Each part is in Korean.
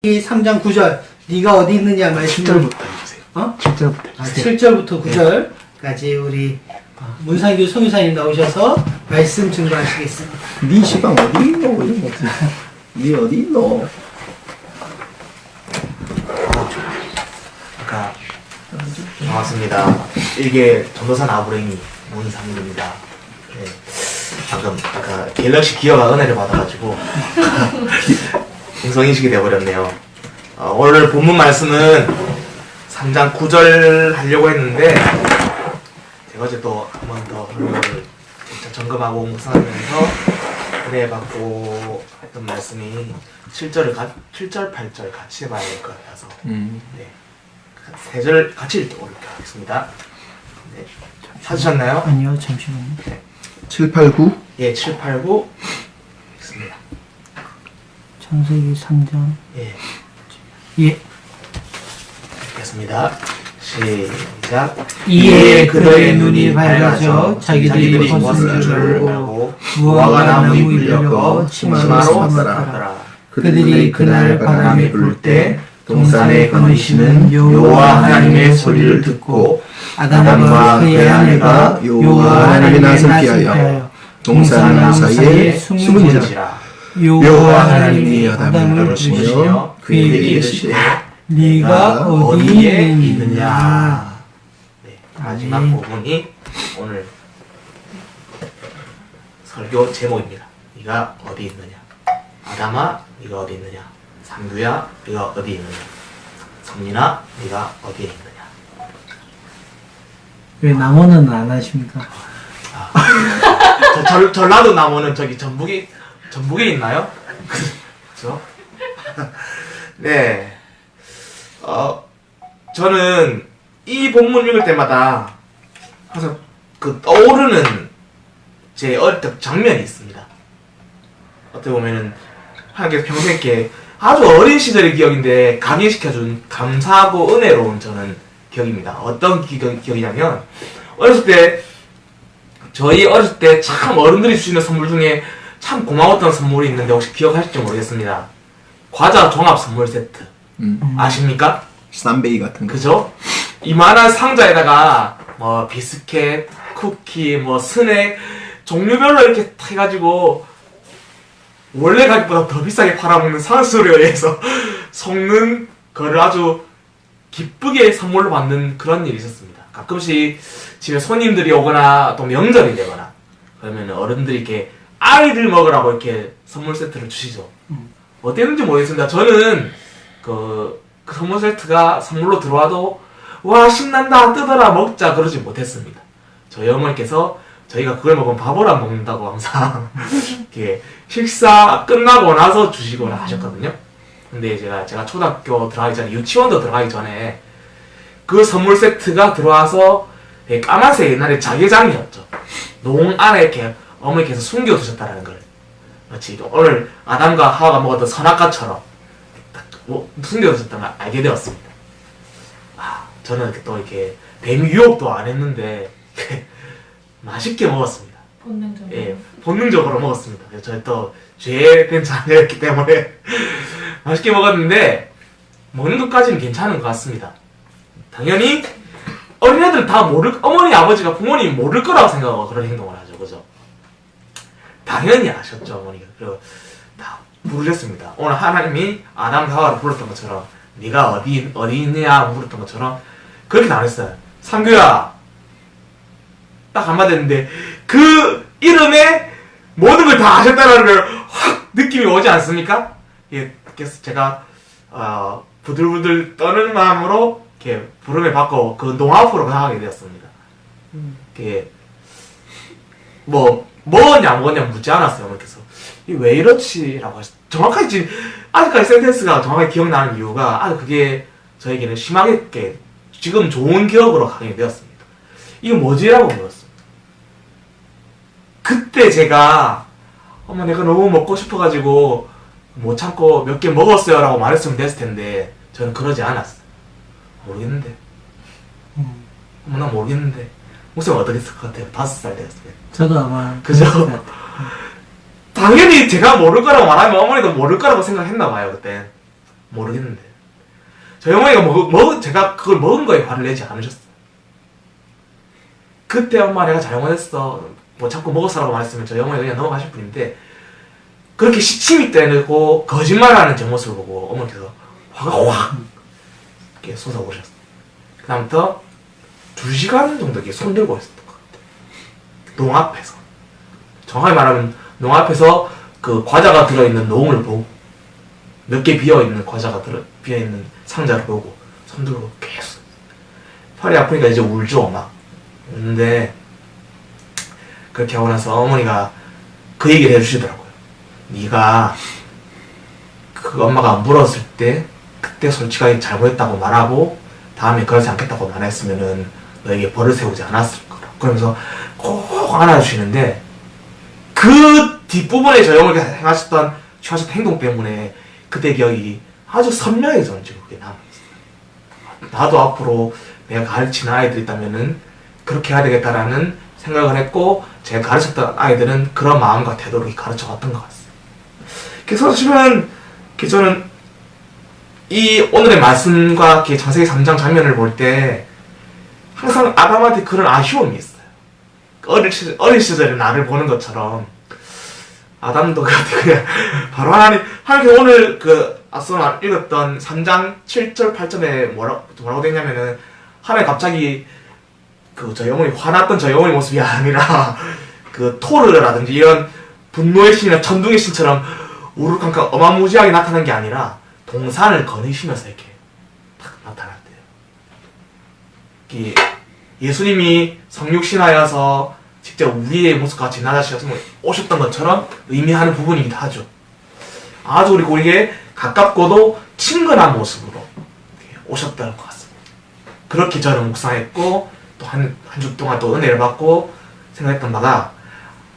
이 3장 9절 네가 어디 있느냐 말씀 7절부터 해주세요. 7절부터 해주세요. 7절부터 9절까지 우리 문상규 성유사님 나오셔서 말씀 증거하시겠습니다. 네 시방 어디 있노? 이런 거지. 네 어디 있노? 아까 반갑습니다. 일개 전도사 나부랭이 문상규입니다. 네. 방금 아까 갤럭시 기어가 은혜를 받아가지고 공성인식이 되어버렸네요. 오늘 본문 말씀은 3장 9절 하려고 했는데 제가 어제 또 한 번 더 설명을 점검하고 묵상하면서 은혜 받고 했던 말씀이 7절, 8절 같이 해봐야 될 것 같아서 네. 3절 같이 읽도록 하겠습니다. 네. 찾으셨나요? 아니요, 잠시만요. 네. 7, 8, 9? 예, 7, 8, 9 읽습니다. 창세기 3장. 예. 예. 읽겠습니다. 시작. 이에 그들의 눈이 밝아져 자기들이 벗은 줄 알고 무화과 나무에 물려고 치마로 삼았더라. 그들이 그날 바람이 불 때 동산에 거니시는 여호와 하나님의 소리를 듣고 아담과 그의 아내가 여호와 하나님의 낯을 피하여 동산 사이에 숨은지라. 여호와 하나님이 아담을 부르시며 그에게 이르시되 네가 어디에 있느냐. 네, 마지막 부분이 오늘 설교 제목입니다. 네가 어디 있느냐. 아담아, 네가 어디 있느냐. 상규야, 네가 어디 있느냐. 성민아, 네가 어디에 있느냐. 왜 남원은 안 하십니까? 전라도 남원은 저기 전북에 있나요? 그렇죠? 네. 저는 이 본문 읽을 때마다 항상 그 떠오르는 제 어릴 때 장면이 있습니다. 어떻게 보면은 하나님께서 평생 이렇게 아주 어린 시절의 기억인데 강의시켜준 감사하고 은혜로운 저는 기억입니다. 어떤 기억이냐면 어렸을 때 저희 어렸을 때 참 어른들이 주시는 선물 중에 참 고마웠던 선물이 있는데 혹시 기억하실지 모르겠습니다. 과자 종합 선물 세트 아십니까? 쌈베이 같은 거. 그죠? 이만한 상자에다가 뭐 비스켓, 쿠키, 뭐 스낵 종류별로 이렇게 해가지고 원래 가격보다 더 비싸게 팔아먹는 산수료에 의해서 속는 거를 아주 기쁘게 선물로 받는 그런 일이 있었습니다. 가끔씩 집에 손님들이 오거나 또 명절이 되거나 그러면 어른들이 이렇게 아이들 먹으라고 이렇게 선물 세트를 주시죠. 어땠는지 모르겠습니다. 저는 그 선물 세트가 선물로 들어와도 와 신난다 뜯어라 먹자 그러지 못했습니다. 저희 어머니께서 저희가 그걸 먹으면 밥을 안 먹는다고 항상 이렇게 식사 끝나고 나서 주시거나 하셨거든요. 근데 제가 초등학교 들어가기 전에 유치원도 들어가기 전에 그 선물 세트가 들어와서 까만색 옛날에 자개장이었죠. 농 안에 이렇게 어머니께서 숨겨두셨다는 걸 마치 오늘 아담과 하와가 먹었던 선악과처럼 숨겨두셨다는 걸 알게 되었습니다. 저는 또 이렇게 뱀 유혹도 안 했는데 맛있게 먹었습니다. 본능적으로. 예, 본능적으로 먹었습니다. 저희 또 죄된 자녀였기 때문에 맛있게 먹었는데 먹는 것까지는 괜찮은 것 같습니다. 당연히 어린애들은 다 어머니 아버지가 부모님이 모를 거라고 생각하고 그런 행동을 하죠. 그죠? 당연히 아셨죠, 어머니가. 그리고 다 부르셨습니다. 오늘 하나님이 아담과 하와를 불렀던 것처럼 네가 어디 있느냐 물었던 것처럼 그렇게 안 했어요. 상규야 딱 한마디 했는데 그 이름에 모든 걸 다 아셨다는 걸 확 느낌이 오지 않습니까? 예, 그래서 제가 부들부들 떠는 마음으로 이렇게 부름을 받고 그 농아프로 나가게 되었습니다. 이게 먹었냐 안 먹었냐 묻지 않았어요. 그래서 왜 이렇지라고 하셨어요. 정확하게 아직까지 센텐스가 정확하게 기억나는 이유가 그게 저에게는 심하게 지금 좋은 기억으로 가게 되었습니다. 이거 뭐지라고 물었습니다. 그때 제가 엄마 내가 너무 먹고 싶어가지고 못 참고 몇 개 먹었어요 라고 말했으면 됐을 텐데 저는 그러지 않았어요. 모르겠는데 난 모르겠는데 목소리가 어떻게 했을 것 같아요? 5살 되었을 때. 저도 아마 그죠? 당연히 제가 모를 거라고 말하면 어머니도 모를 거라고 생각했나 봐요 그때. 모르겠는데 저희 어머니가 제가 그걸 먹은 거에 화를 내지 않으셨어요. 그때 엄마 내가 잘못했어 뭐 자꾸 먹었어라고 말했으면 저희 어머니가 그냥 넘어가실 분인데 그렇게 시침이 떼내고 거짓말하는 제 모습을 보고 어머니께서 화가 확 이렇게 솟아오셨어요. 그 다음부터 2시간 정도 이렇게 손들고 있었던 것 같아요. 농 앞에서 정확히 말하면 농 앞에서 그 과자가 들어있는 농을 보고 몇 개 비어있는 과자가 비어있는 상자를 보고 손들고 계속 팔이 아프니까 이제 울죠 막 울는데 그렇게 하고 나서 어머니가 그 얘기를 해주시더라고요. 네가 그 엄마가 안 물었을 때 그때 솔직하게 잘못했다고 말하고 다음에 그러지 않겠다고 말했으면은 너에게 벌을 세우지 않았을 거라. 그러면서 꼭 안아주시는데 그 뒷부분에 저희 어머니가 행하셨던 취하셨던 행동 때문에 그때 기억이 아주 선명하게 저는 지금 그게 남아있어요. 나도 앞으로 내가 가르치는 아이들이 있다면은 그렇게 해야 되겠다라는 생각을 했고 제가 가르쳤던 아이들은 그런 마음과 태도로 가르쳐왔던 것 같습니다. 그래서 사실은 저는 이 오늘의 말씀과 창세기 3장 장면을 볼 때 항상 아담한테 그런 아쉬움이 있어요. 어린 시절에 나를 보는 것처럼 아담도 그냥 바로 하나님께서 오늘 그 앞서 읽었던 3장 7절 8절에 뭐라고 되냐면은 하나님 갑자기 그 저희 어머니 화났던 저희 어머니 모습이 아니라 그 토르라든지 이런 분노의 신이나 천둥의 신처럼 우르르캉캉 어마무지하게 나타난 게 아니라 동산을 거니시면서 이렇게 딱 나타났대요. 예수님이 성육신하여서 직접 우리의 모습과 같이 나타나셔서 오셨던 것처럼 의미하는 부분이기도 하죠. 아주 우리에게 가깝고도 친근한 모습으로 오셨던 것 같습니다. 그렇게 저는 묵상했고 또 한 주 동안 또 은혜를 받고 생각했던 바가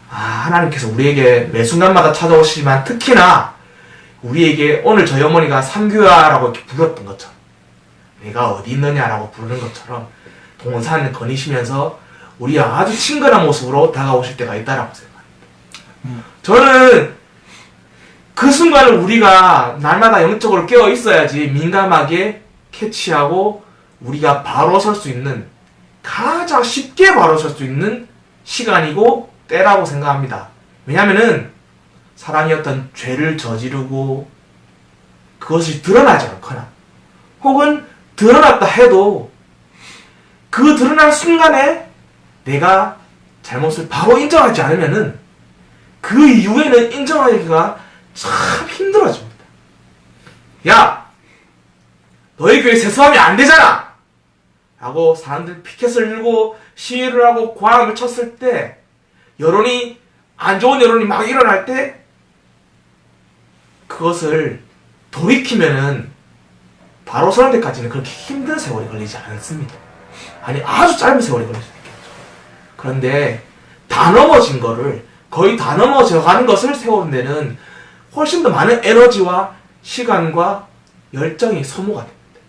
하나님께서 우리에게 매 순간마다 찾아오시지만 특히나 우리에게 오늘 저희 어머니가 삼규야라고 이렇게 불렀던 것처럼 내가 어디 있느냐라고 부르는 것처럼 동산을 거니시면서 우리와 아주 친근한 모습으로 다가오실 때가 있다라고 생각합니다. 저는 그 순간을 우리가 날마다 영적으로 깨어 있어야지 민감하게 캐치하고 우리가 바로 설 수 있는 가장 쉽게 바로 설 수 있는 시간이고 때라고 생각합니다. 왜냐면은 사람이 어떤 죄를 저지르고 그것이 드러나지 않거나 혹은 드러났다 해도 그 드러난 순간에 내가 잘못을 바로 인정하지 않으면은 그 이후에는 인정하기가 참 힘들어집니다. 야! 너희 교회 세수하면 안 되잖아! 라고 사람들 피켓을 들고 시위를 하고 고함을 쳤을 때 여론이 안 좋은 여론이 막 일어날 때 그것을 돌이키면은 바로 서는 데까지는 그렇게 힘든 세월이 걸리지 않습니다. 아니 아주 짧은 세월이 걸릴 수 있겠죠. 그런데 다 넘어진 거를 거의 다 넘어져 가는 것을 세우는 데는 훨씬 더 많은 에너지와 시간과 열정이 소모가 됩니다.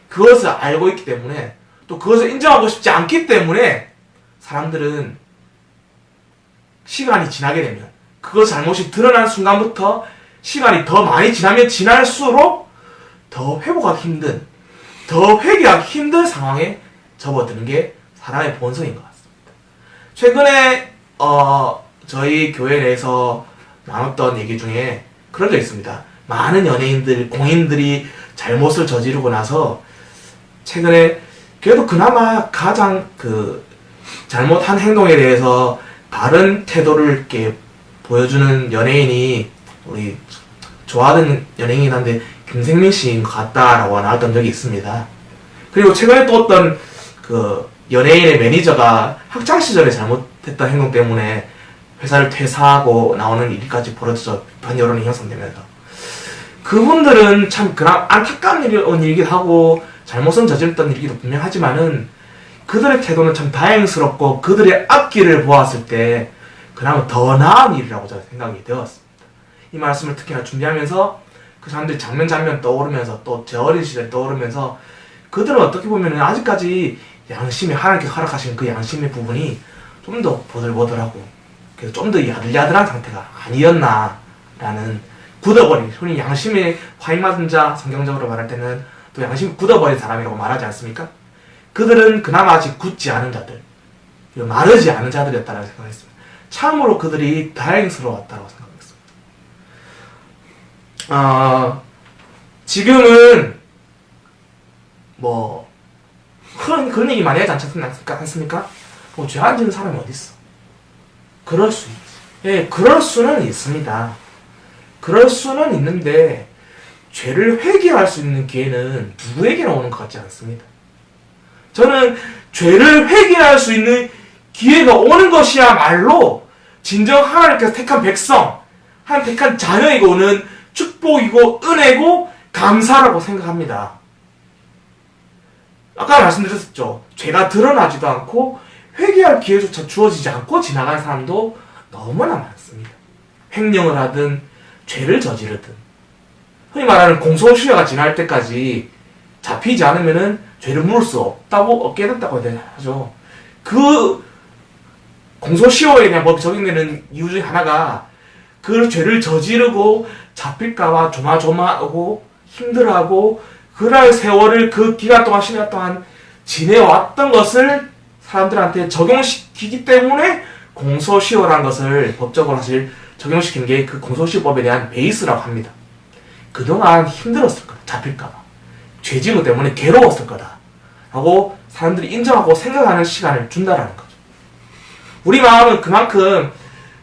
그것을 알고 있기 때문에 또 그것을 인정하고 싶지 않기 때문에 사람들은 시간이 지나게 되면 그것 잘못이 드러난 순간부터 시간이 더 많이 지나면 지날수록 더 회복하기 힘든, 더 회개하기 힘든 상황에 접어드는 게 사람의 본성인 것 같습니다. 최근에 저희 교회 내에서 나눴던 얘기 중에 그런 게 있습니다. 많은 연예인들, 공인들이 잘못을 저지르고 나서 최근에 그래도 그나마 가장 그 잘못한 행동에 대해서 바른 태도를 이렇게 보여주는 연예인이 우리 좋아하는 연예인이긴 한데 김생민 씨인 것 같다라고 나왔던 적이 있습니다. 그리고 최근에 또 어떤 그 연예인의 매니저가 학창시절에 잘못했던 행동 때문에 회사를 퇴사하고 나오는 일까지 벌어져서 비판 여론이 형성되면서 그분들은 참 그나마 안타까운 일이기도 하고 잘못은 저질렀던 일이기도 분명하지만은 그들의 태도는 참 다행스럽고 그들의 앞길을 보았을 때 그나마 더 나은 일이라고 저는 생각이 되었습니다. 이 말씀을 특히나 준비하면서 그 사람들이 장면 떠오르면서 또 제 어린 시절 떠오르면서 그들은 어떻게 보면 아직까지 양심이 하나님께서 허락하신 그 양심의 부분이 좀 더 보들보들하고 그래서 좀 더 야들야들한 상태가 아니었나라는 굳어버린, 흔히 양심에 화인맞은 자, 성경적으로 말할 때는 또 양심이 굳어버린 사람이라고 말하지 않습니까? 그들은 그나마 아직 굳지 않은 자들, 마르지 않은 자들이었다고 생각했습니다. 참으로 그들이 다행스러웠다고 생각했습니다. 지금은 뭐 그런 얘기 많이 하지 않습니까? 죄 안 지는 사람이 어디 있어? 그럴 수 있지. 예, 그럴 수는 있습니다. 그럴 수는 있는데 죄를 회개할 수 있는 기회는 누구에게나 오는 것 같지 않습니다. 저는 죄를 회개할 수 있는 기회가 오는 것이야말로 진정 하나님께서 택한 백성, 하나님 택한 자녀에게 오는 축복이고 은혜고 감사라고 생각합니다. 아까 말씀드렸죠. 죄가 드러나지도 않고 회개할 기회조차 주어지지 않고 지나가는 사람도 너무나 많습니다. 횡령을 하든 죄를 저지르든 흔히 말하는 공소시효가 지날 때까지 잡히지 않으면은 죄를 물을 수 없게 됐다고 하죠. 그 공소시효에 대한 법이 적용되는 이유 중에 하나가 그 죄를 저지르고 잡힐까봐 조마조마하고 힘들어하고 그날 세월을 그 기간 동안 10년 동안 지내왔던 것을 사람들한테 적용시키기 때문에 공소시효라는 것을 법적으로 사실 적용시킨 게 그 공소시효법에 대한 베이스라고 합니다. 그동안 힘들었을 거다. 잡힐까봐. 죄지구 때문에 괴로웠을 거다. 라고 사람들이 인정하고 생각하는 시간을 준다라는 거죠. 우리 마음은 그만큼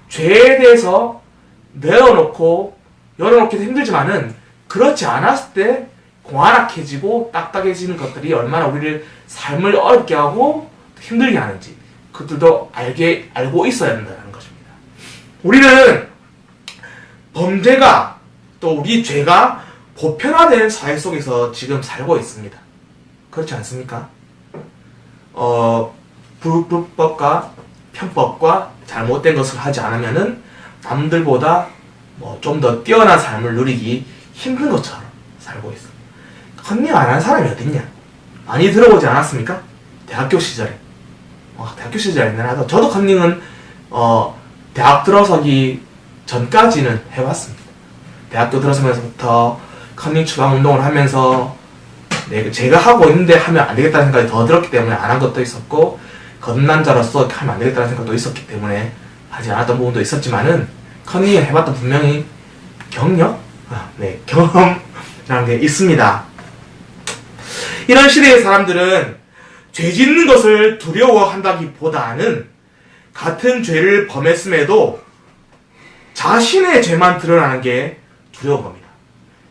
죄에 대해서 내어놓고 열어놓기도 힘들지만은 그렇지 않았을 때 공활학해지고 딱딱해지는 것들이 얼마나 우리를 삶을 어렵게 하고 힘들게 하는지 그들도 알고 있어야 된다는 것입니다. 우리는 범죄가 또 우리 죄가 보편화된 사회 속에서 지금 살고 있습니다. 그렇지 않습니까? 불법과 편법과 잘못된 것을 하지 않으면은 남들보다 좀 더 뛰어난 삶을 누리기 힘든 것처럼 살고 있습니다. 컨닝 안 한 사람이 어딨냐? 많이 들어보지 않았습니까? 대학교 시절에. 대학교 시절에 옛날에 저도 컨닝은 대학 들어서기 전까지는 해봤습니다. 대학교 들어서면서부터 컨닝 추강 운동을 하면서 제가 하고 있는데 하면 안 되겠다는 생각이 더 들었기 때문에 안 한 것도 있었고 건남자로서 하면 안 되겠다는 생각도 있었기 때문에 하지 않았던 부분도 있었지만은 컨닝을 해봤던 분명히 경험이라는 게 있습니다. 이런 시대의 사람들은 죄 짓는 것을 두려워한다기보다는 같은 죄를 범했음에도 자신의 죄만 드러나는 게 두려운 겁니다.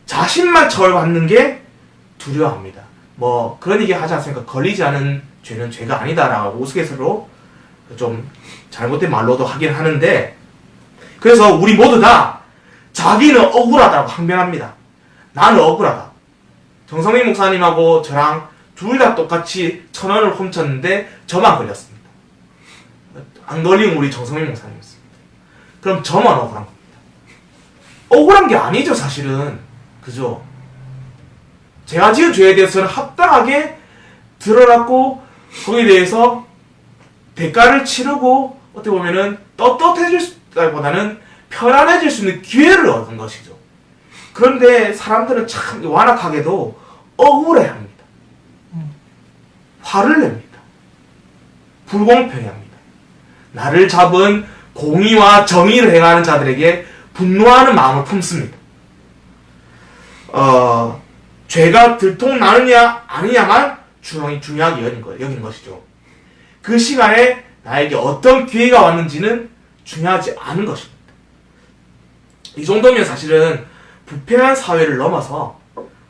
자신만 처벌받는 게 두려워합니다. 그런 얘기 하지 않습니까? 걸리지 않은 죄는 죄가 아니다라고 우스갯소리로 좀 잘못된 말로도 하긴 하는데, 그래서 우리 모두 다 자기는 억울하다고 항변합니다. 나는 억울하다. 정성민 목사님하고 저랑 둘 다 똑같이 1,000원을 훔쳤는데 저만 걸렸습니다. 안 걸린 우리 정성민 목사님이었습니다. 그럼 저만 억울한 겁니다. 억울한 게 아니죠, 사실은. 그죠? 제가 지은 죄에 대해서는 합당하게 드러났고 거기에 대해서 대가를 치르고 어떻게 보면은 떳떳해질보다는 편안해질 수 있는 기회를 얻은 것이죠. 그런데 사람들은 참 완악하게도 억울해합니다. 화를 냅니다. 불공평해합니다. 나를 잡은 공의와 정의를 행하는 자들에게 분노하는 마음을 품습니다. 죄가 들통나느냐 아니냐만 중요하게 여긴 것이죠. 그 시간에 나에게 어떤 기회가 왔는지는 중요하지 않은 것입니다. 이 정도면 사실은 부패한 사회를 넘어서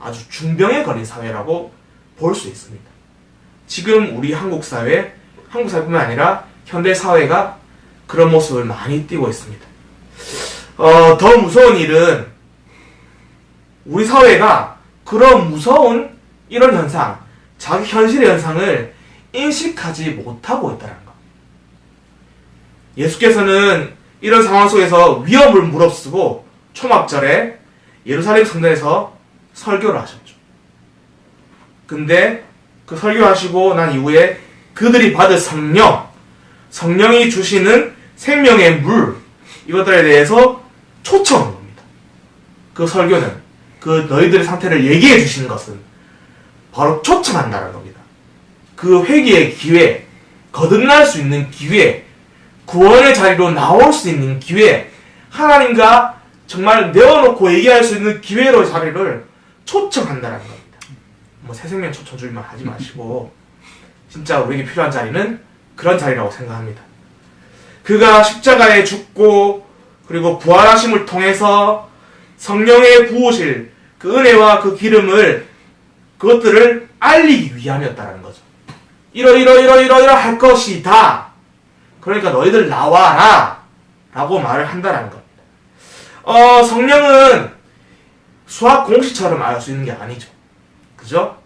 아주 중병에 걸린 사회라고 볼 수 있습니다. 지금 우리 한국 사회뿐만 아니라 현대 사회가 그런 모습을 많이 띠고 있습니다. 더 무서운 일은 우리 사회가 그런 무서운 이런 현상, 자기 현실의 현상을 인식하지 못하고 있다는 것. 예수께서는 이런 상황 속에서 위험을 무릅쓰고 초막절에 예루살렘 성전에서 설교를 하셨죠. 근데 그 설교하시고 난 이후에 그들이 받을 성령이 주시는 생명의 물, 이것들에 대해서 초청한 겁니다. 그 설교는, 그 너희들의 상태를 얘기해 주시는 것은 바로 초청한다는 겁니다. 그 회개의 기회, 거듭날 수 있는 기회, 구원의 자리로 나올 수 있는 기회, 하나님과 정말 내어놓고 얘기할 수 있는 기회로 자리를 초청한다는 겁니다. 뭐 새 생명 초청 줄만 하지 마시고 진짜 우리에게 필요한 자리는 그런 자리라고 생각합니다. 그가 십자가에 죽고 그리고 부활하심을 통해서 성령의 부으실 그 은혜와 그 기름을 그것들을 알리기 위함이었다는 거죠. 이러 할 것이다. 그러니까 너희들 나와라 라고 말을 한다는 겁니다. 성령은 수학 공식처럼 알 수 있는 게 아니죠. 그죠?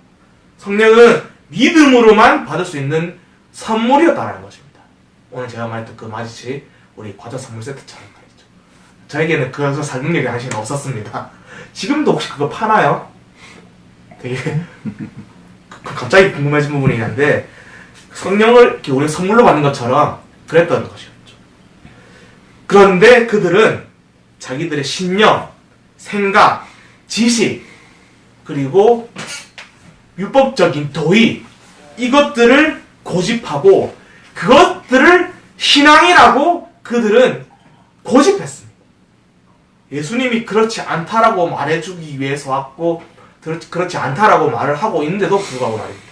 성령은 믿음으로만 받을 수 있는 선물이었다는 것입니다. 오늘 제가 말했던 그 마치 우리 과자 선물 세트처럼 말이죠. 저에게는 그래서 살 능력이 당시는 없었습니다. 지금도 혹시 그거 파나요? 되게 갑자기 궁금해진 부분이 있는데 성령을 이렇게 우리 선물로 받는 것처럼 그랬던 것이었죠. 그런데 그들은 자기들의 신념, 생각, 지식, 그리고 율법적인 도의, 이것들을 고집하고 그것들을 신앙이라고 그들은 고집했습니다. 예수님이 그렇지 않다라고 말해주기 위해서 왔고 그렇지 않다라고 말을 하고 있는데도 불구하고 말입니다.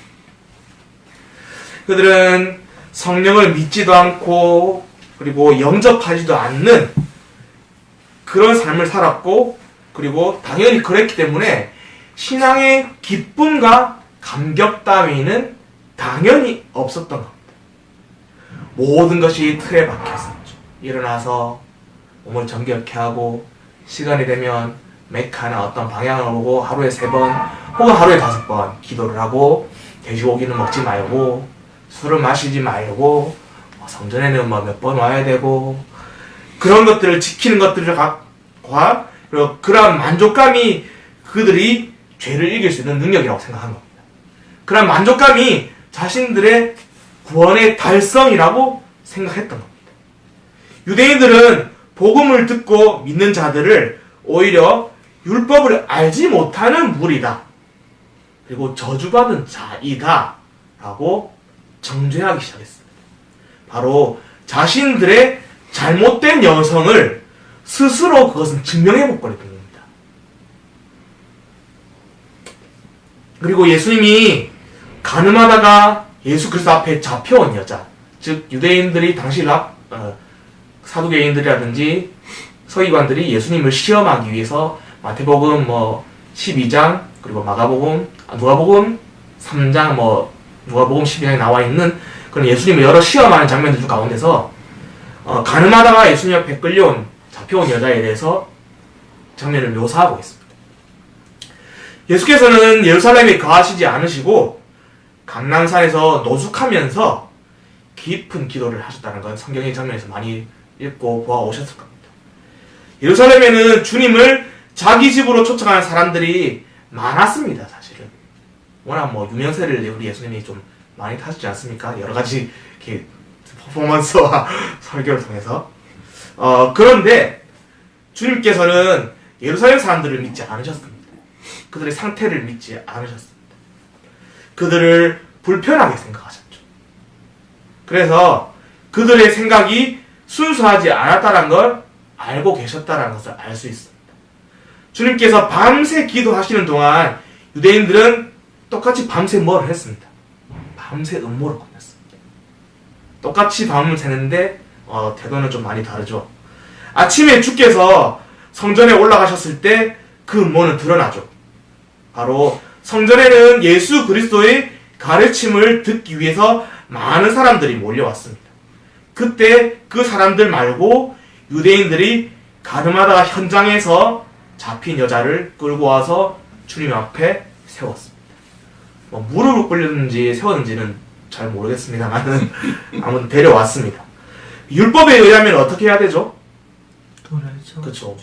그들은 성령을 믿지도 않고 그리고 영접하지도 않는 그런 삶을 살았고 그리고 당연히 그랬기 때문에 신앙의 기쁨과 감격 따위는 당연히 없었던 겁니다. 모든 것이 틀에 박혔었죠. 일어나서 몸을 정결케 하고 시간이 되면 메카나 어떤 방향을 보고 하루에 3번 혹은 하루에 5번 기도를 하고 돼지고기는 먹지 말고 술을 마시지 말고 성전에는 몇 번 와야 되고 그런 것들을 지키는 것들과 그리고 그러한 만족감이 그들이 죄를 이길 수 있는 능력이라고 생각한 겁니다. 그런 만족감이 자신들의 구원의 달성이라고 생각했던 겁니다. 유대인들은 복음을 듣고 믿는 자들을 오히려 율법을 알지 못하는 무리다. 그리고 저주받은 자이다. 라고 정죄하기 시작했습니다. 바로 자신들의 잘못된 여성을 스스로 그것은 증명해볼 거랬던 겁니다. 그리고 예수님이 가늠하다가 예수 그리스도 앞에 잡혀온 여자, 즉 유대인들이 당시 사두개인들이라든지 서기관들이 예수님을 시험하기 위해서 마태복음 12장 그리고 누가복음 3장 누가복음 12장에 나와 있는 그런 예수님을 여러 시험하는 장면들 가운데서 가늠하다가 예수님 앞에 잡혀온 여자에 대해서 장면을 묘사하고 있습니다. 예수께서는 예루살렘에 거하시지 않으시고 감람산에서 노숙하면서 깊은 기도를 하셨다는 건 성경의 장면에서 많이 읽고 보아오셨을 겁니다. 예루살렘에는 주님을 자기 집으로 초청하는 사람들이 많았습니다. 사실은 워낙 유명세를 우리 예수님이 좀 많이 타시지 않습니까? 여러 가지 이렇게 퍼포먼스와 설교를 통해서 그런데 주님께서는 예루살렘 사람들을 믿지 않으셨습니다. 그들의 상태를 믿지 않으셨습니다. 그들을 불편하게 생각하셨죠. 그래서 그들의 생각이 순수하지 않았다는 걸 알고 계셨다는 것을 알 수 있습니다. 주님께서 밤새 기도하시는 동안 유대인들은 똑같이 밤새 뭘 했습니다. 밤새 음모를 건넸습니다. 똑같이 밤을 새는데 태도는 좀 많이 다르죠. 아침에 주께서 성전에 올라가셨을 때 그 음모는 드러나죠. 바로 성전에는 예수 그리스도의 가르침을 듣기 위해서 많은 사람들이 몰려왔습니다. 그때 그 사람들 말고 유대인들이 가늠하다가 현장에서 잡힌 여자를 끌고 와서 주님 앞에 세웠습니다. 무릎을 꿇렸는지 세웠는지는 잘 모르겠습니다만 아무튼 데려왔습니다. 율법에 의하면 어떻게 해야 되죠? 그렇죠.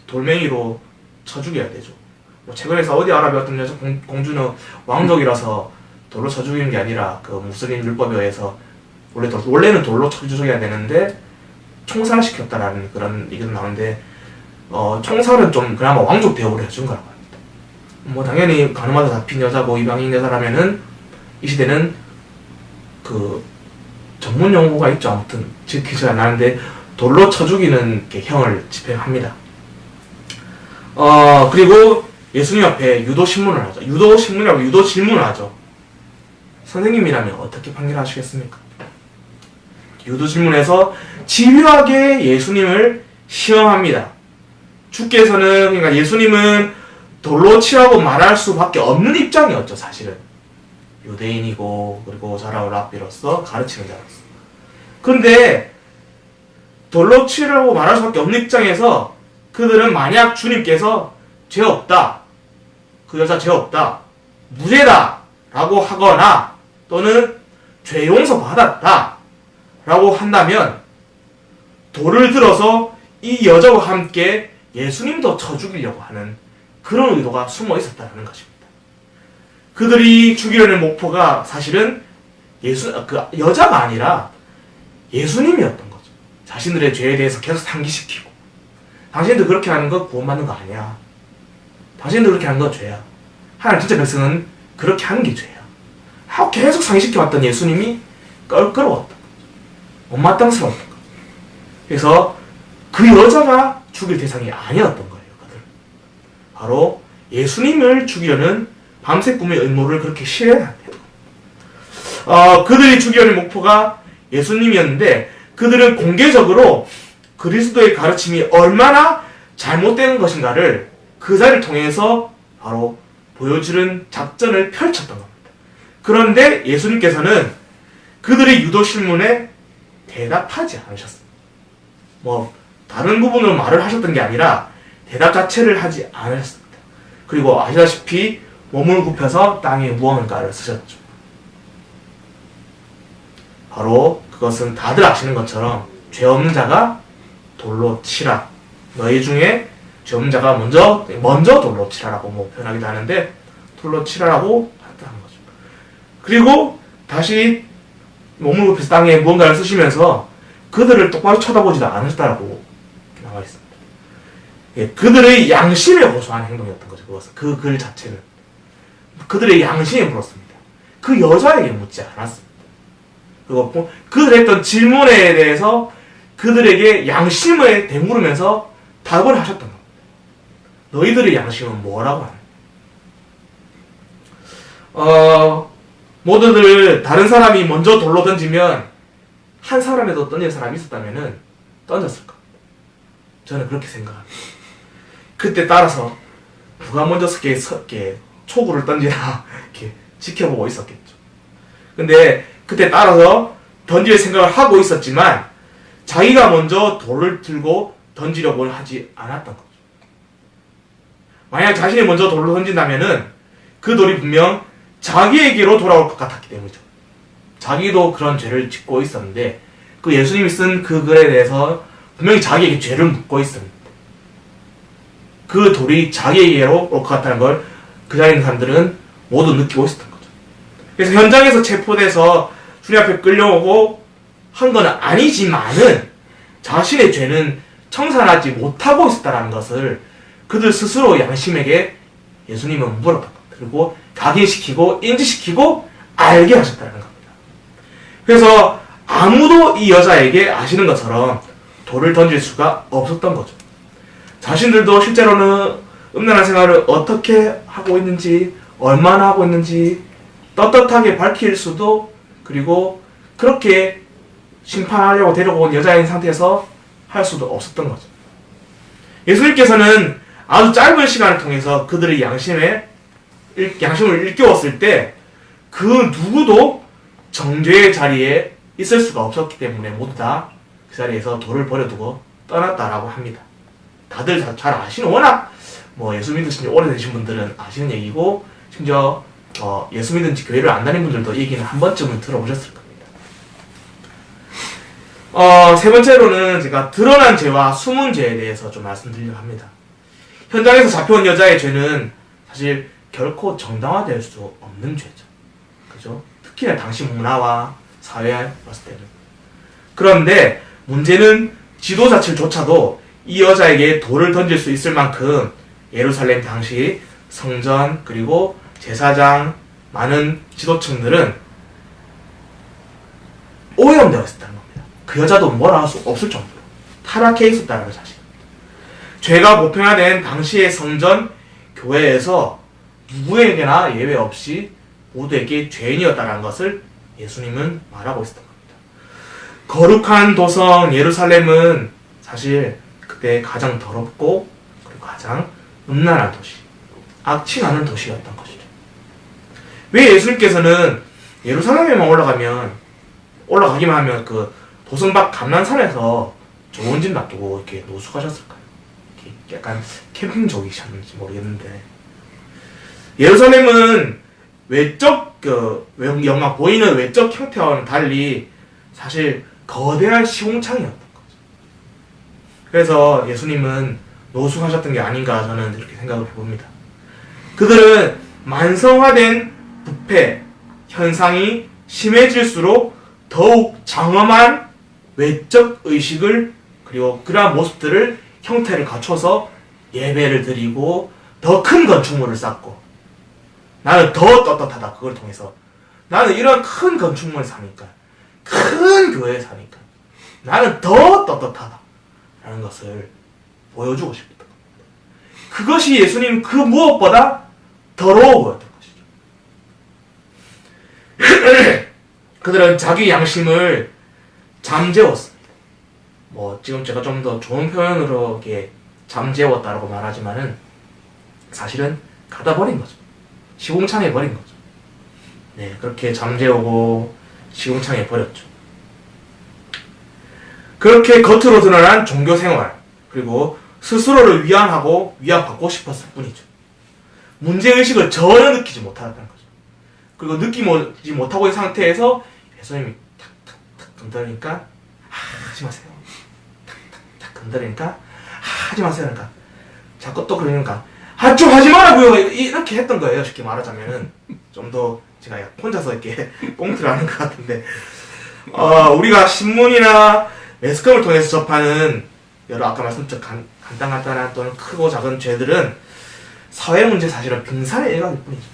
돌멩이로 쳐 죽여야 되죠. 최근에서 어디 아라비아 어떤 여자 공주는 왕족이라서 돌로 쳐 죽이는 게 아니라 그 무슬림 율법에 의해서 원래는 돌로 쳐 죽여야 되는데 총살시켰다라는 그런 얘기도 나오는데 총살은 좀 그나마 왕족 대우를 해준 거라고 합니다. 뭐 당연히 가늠하다 잡힌 여자고 이방인 여자라면은 이 시대는 그 전문 용어가 있죠. 아무튼 지키지 않았는데 돌로 쳐 죽이는 형을 집행합니다. 그리고 예수님 앞에 유도 신문을 하죠. 유도 신문이라고 유도 질문을 하죠. 선생님이라면 어떻게 판결하시겠습니까? 유도 질문에서 집요하게 예수님을 시험합니다. 주께서는, 그러니까 예수님은 돌로 치라고 말할 수밖에 없는 입장이었죠, 사실은. 유대인이고, 그리고 자라올 랍비로서 가르치는 자로서. 그런데, 돌로 치라고 말할 수밖에 없는 입장에서 그들은 만약 주님께서 죄 없다, 그 여자 죄 없다, 무죄다, 라고 하거나, 또는 죄 용서 받았다, 라고 한다면, 돌을 들어서 이 여자와 함께 예수님도 쳐 죽이려고 하는 그런 의도가 숨어 있었다는 것입니다. 그들이 죽이려는 목표가 사실은 그 여자가 아니라 예수님이었던 거죠. 자신들의 죄에 대해서 계속 상기시키고, 당신들 그렇게 하는 거 구원받는 거 아니야. 당신들 그렇게 하는 건 죄야. 하나님 진짜 백성은 그렇게 하는 게 죄야. 하고 계속 상기시켜왔던 예수님이 껄끄러웠던 거죠. 못마땅스러웠던 거죠. 그래서 그 여자가 죽일 대상이 아니었던 거예요. 그들. 바로 예수님을 죽이려는 밤새 꿈의 음모를 그렇게 실행합니다. 그들이 죽이려는 목표가 예수님이었는데 그들은 공개적으로 그리스도의 가르침이 얼마나 잘못된 것인가를 그 자리를 통해서 바로 보여주는 작전을 펼쳤던 겁니다. 그런데 예수님께서는 그들의 유도 실문에 대답하지 않으셨습니다. 다른 부분으로 말을 하셨던 게 아니라 대답 자체를 하지 않으셨습니다. 그리고 아시다시피 몸을 굽혀서 땅에 무언가를 쓰셨죠. 바로 그것은 다들 아시는 것처럼 죄 없는 자가 돌로 치라. 너희 중에 죄 없는 자가 먼저 돌로 치라라고 표현하기도 하는데 돌로 치라라고 했다는 거죠. 그리고 다시 몸을 굽혀서 땅에 무언가를 쓰시면서 그들을 똑바로 쳐다보지도 않으셨다라고 나와 있습니다. 예, 그들의 양심에 호소하는 행동이었던 거죠. 그것은 그 글 자체는 그들의 양심에 물었습니다. 그 여자에게 묻지 않았습니다. 그리고 그들이 했던 질문에 대해서 그들에게 양심을 되물으면서 답을 하셨던 겁니다. 너희들의 양심은 뭐라고 하는? 모두들 다른 사람이 먼저 돌로 던지면 한 사람에도 던진 사람이 있었다면은 던졌을 겁니다. 저는 그렇게 생각합니다. 그때 따라서 누가 먼저 초구를 던지나 이렇게 지켜보고 있었겠죠. 근데 그때 따라서 던질 생각을 하고 있었지만 자기가 먼저 돌을 들고 던지려고는 하지 않았던 거죠. 만약 자신이 먼저 돌로 던진다면은 그 돌이 분명 자기에게로 돌아올 것 같았기 때문이죠. 자기도 그런 죄를 짓고 있었는데 그 예수님이 쓴 그 글에 대해서 분명히 자기에게 죄를 묻고 있습니다. 그 돌이 자기에게로 올 것 같다는 걸 그 자리에 있는 사람들은 모두 느끼고 있었던 거죠. 그래서 현장에서 체포돼서 주님 앞에 끌려오고 한 건 아니지만은 자신의 죄는 청산하지 못하고 있었다는 것을 그들 스스로 양심에게 예수님은 물었던 겁니다. 그리고 각인시키고 인지시키고 알게 하셨다는 겁니다. 그래서 아무도 이 여자에게 아시는 것처럼 돌을 던질 수가 없었던 거죠. 자신들도 실제로는 음란한 생활을 어떻게 하고 있는지, 얼마나 하고 있는지 떳떳하게 밝힐 수도, 그리고 그렇게 심판하려고 데려온 여자인 상태에서 할 수도 없었던 거죠. 예수님께서는 아주 짧은 시간을 통해서 그들의 양심을 일깨웠을 때 그 누구도 정죄의 자리에 있을 수가 없었기 때문에 모두 다 그 자리에서 돌을 버려두고 떠났다라고 합니다. 다들 잘 아시는, 워낙 예수 믿으신 지 오래되신 분들은 아시는 얘기고, 심지어 예수 믿은 지 교회를 안 다닌 분들도 얘기는 한 번쯤은 들어보셨을 겁니다. 세 번째로는 제가 드러난 죄와 숨은 죄에 대해서 좀 말씀드리려고 합니다. 현장에서 잡혀온 여자의 죄는 사실 결코 정당화될 수 없는 죄죠. 그죠? 특히나 당시 문화와 사회에 봤을 때는. 그런데 문제는 지도자들조차도 이 여자에게 돌을 던질 수 있을 만큼 예루살렘 당시 성전 그리고 제사장 많은 지도층들은 오염되어 있었다는 겁니다. 그 여자도 뭐라 할 수 없을 정도로 타락해 있었다는 사실. 죄가 보편화된 당시의 성전 교회에서 누구에게나 예외 없이 모두에게 죄인이었다는 것을 예수님은 말하고 있었던 겁니다. 거룩한 도성 예루살렘은 사실 그때 가장 더럽고 그리고 가장 음란한 도시, 악취 나는 도시였던 것이죠. 왜 예수님께서는 예루살렘에만 올라가기만 하면 그 도성 밖 감난산에서 좋은 집 놔두고 이렇게 노숙하셨을까요? 이렇게 약간 캠핑족이셨는지 모르겠는데, 예루살렘은 외적 영화 보이는 외적 형태와는 달리 사실 거대한 시공창이었던 거죠. 그래서 예수님은 노숙하셨던 게 아닌가 저는 이렇게 생각을 해봅니다. 그들은 만성화된 부패 현상이 심해질수록 더욱 장엄한 외적 의식을 그리고 그러한 모습들을 형태를 갖춰서 예배를 드리고 더 큰 건축물을 쌓고, 나는 더 떳떳하다. 그걸 통해서 나는 이런 큰 건축물을 사니까, 큰 교회에 사니까 나는 더 떳떳하다 라는 것을 보여주고 싶었던 겁니다. 그것이 예수님 그 무엇보다 더러워 보였던 것이죠. 그들은 자기 양심을 잠재웠습니다. 뭐 지금 제가 좀 더 좋은 표현으로 이렇게 잠재웠다라고 말하지만은 사실은 갖다 버린 거죠. 시궁창에 버린 거죠. 네, 그렇게 잠재우고 시궁창에 버렸죠. 그렇게 겉으로 드러난 종교 생활, 그리고 스스로를 위안하고 위안받고 싶었을 뿐이죠. 문제의식을 전혀 느끼지 못하는 거죠. 그리고 느끼지 못하고 있는 상태에서 예수님이 탁탁탁 건드리니까 하지 마세요. 탁탁탁 건드리니까 하지 마세요. 그러니까 자꾸 또 그러니까 좀 하지 말라고요. 이렇게 했던 거예요. 쉽게 말하자면은 좀 더 제가 혼자서 이렇게 꽁트를 하는 것 같은데, 우리가 신문이나 매스컴을 통해서 접하는 여러 아까 말씀드린 간단한 또는 크고 작은 죄들은 사회 문제 사실은 빙산의 일각일 뿐이죠.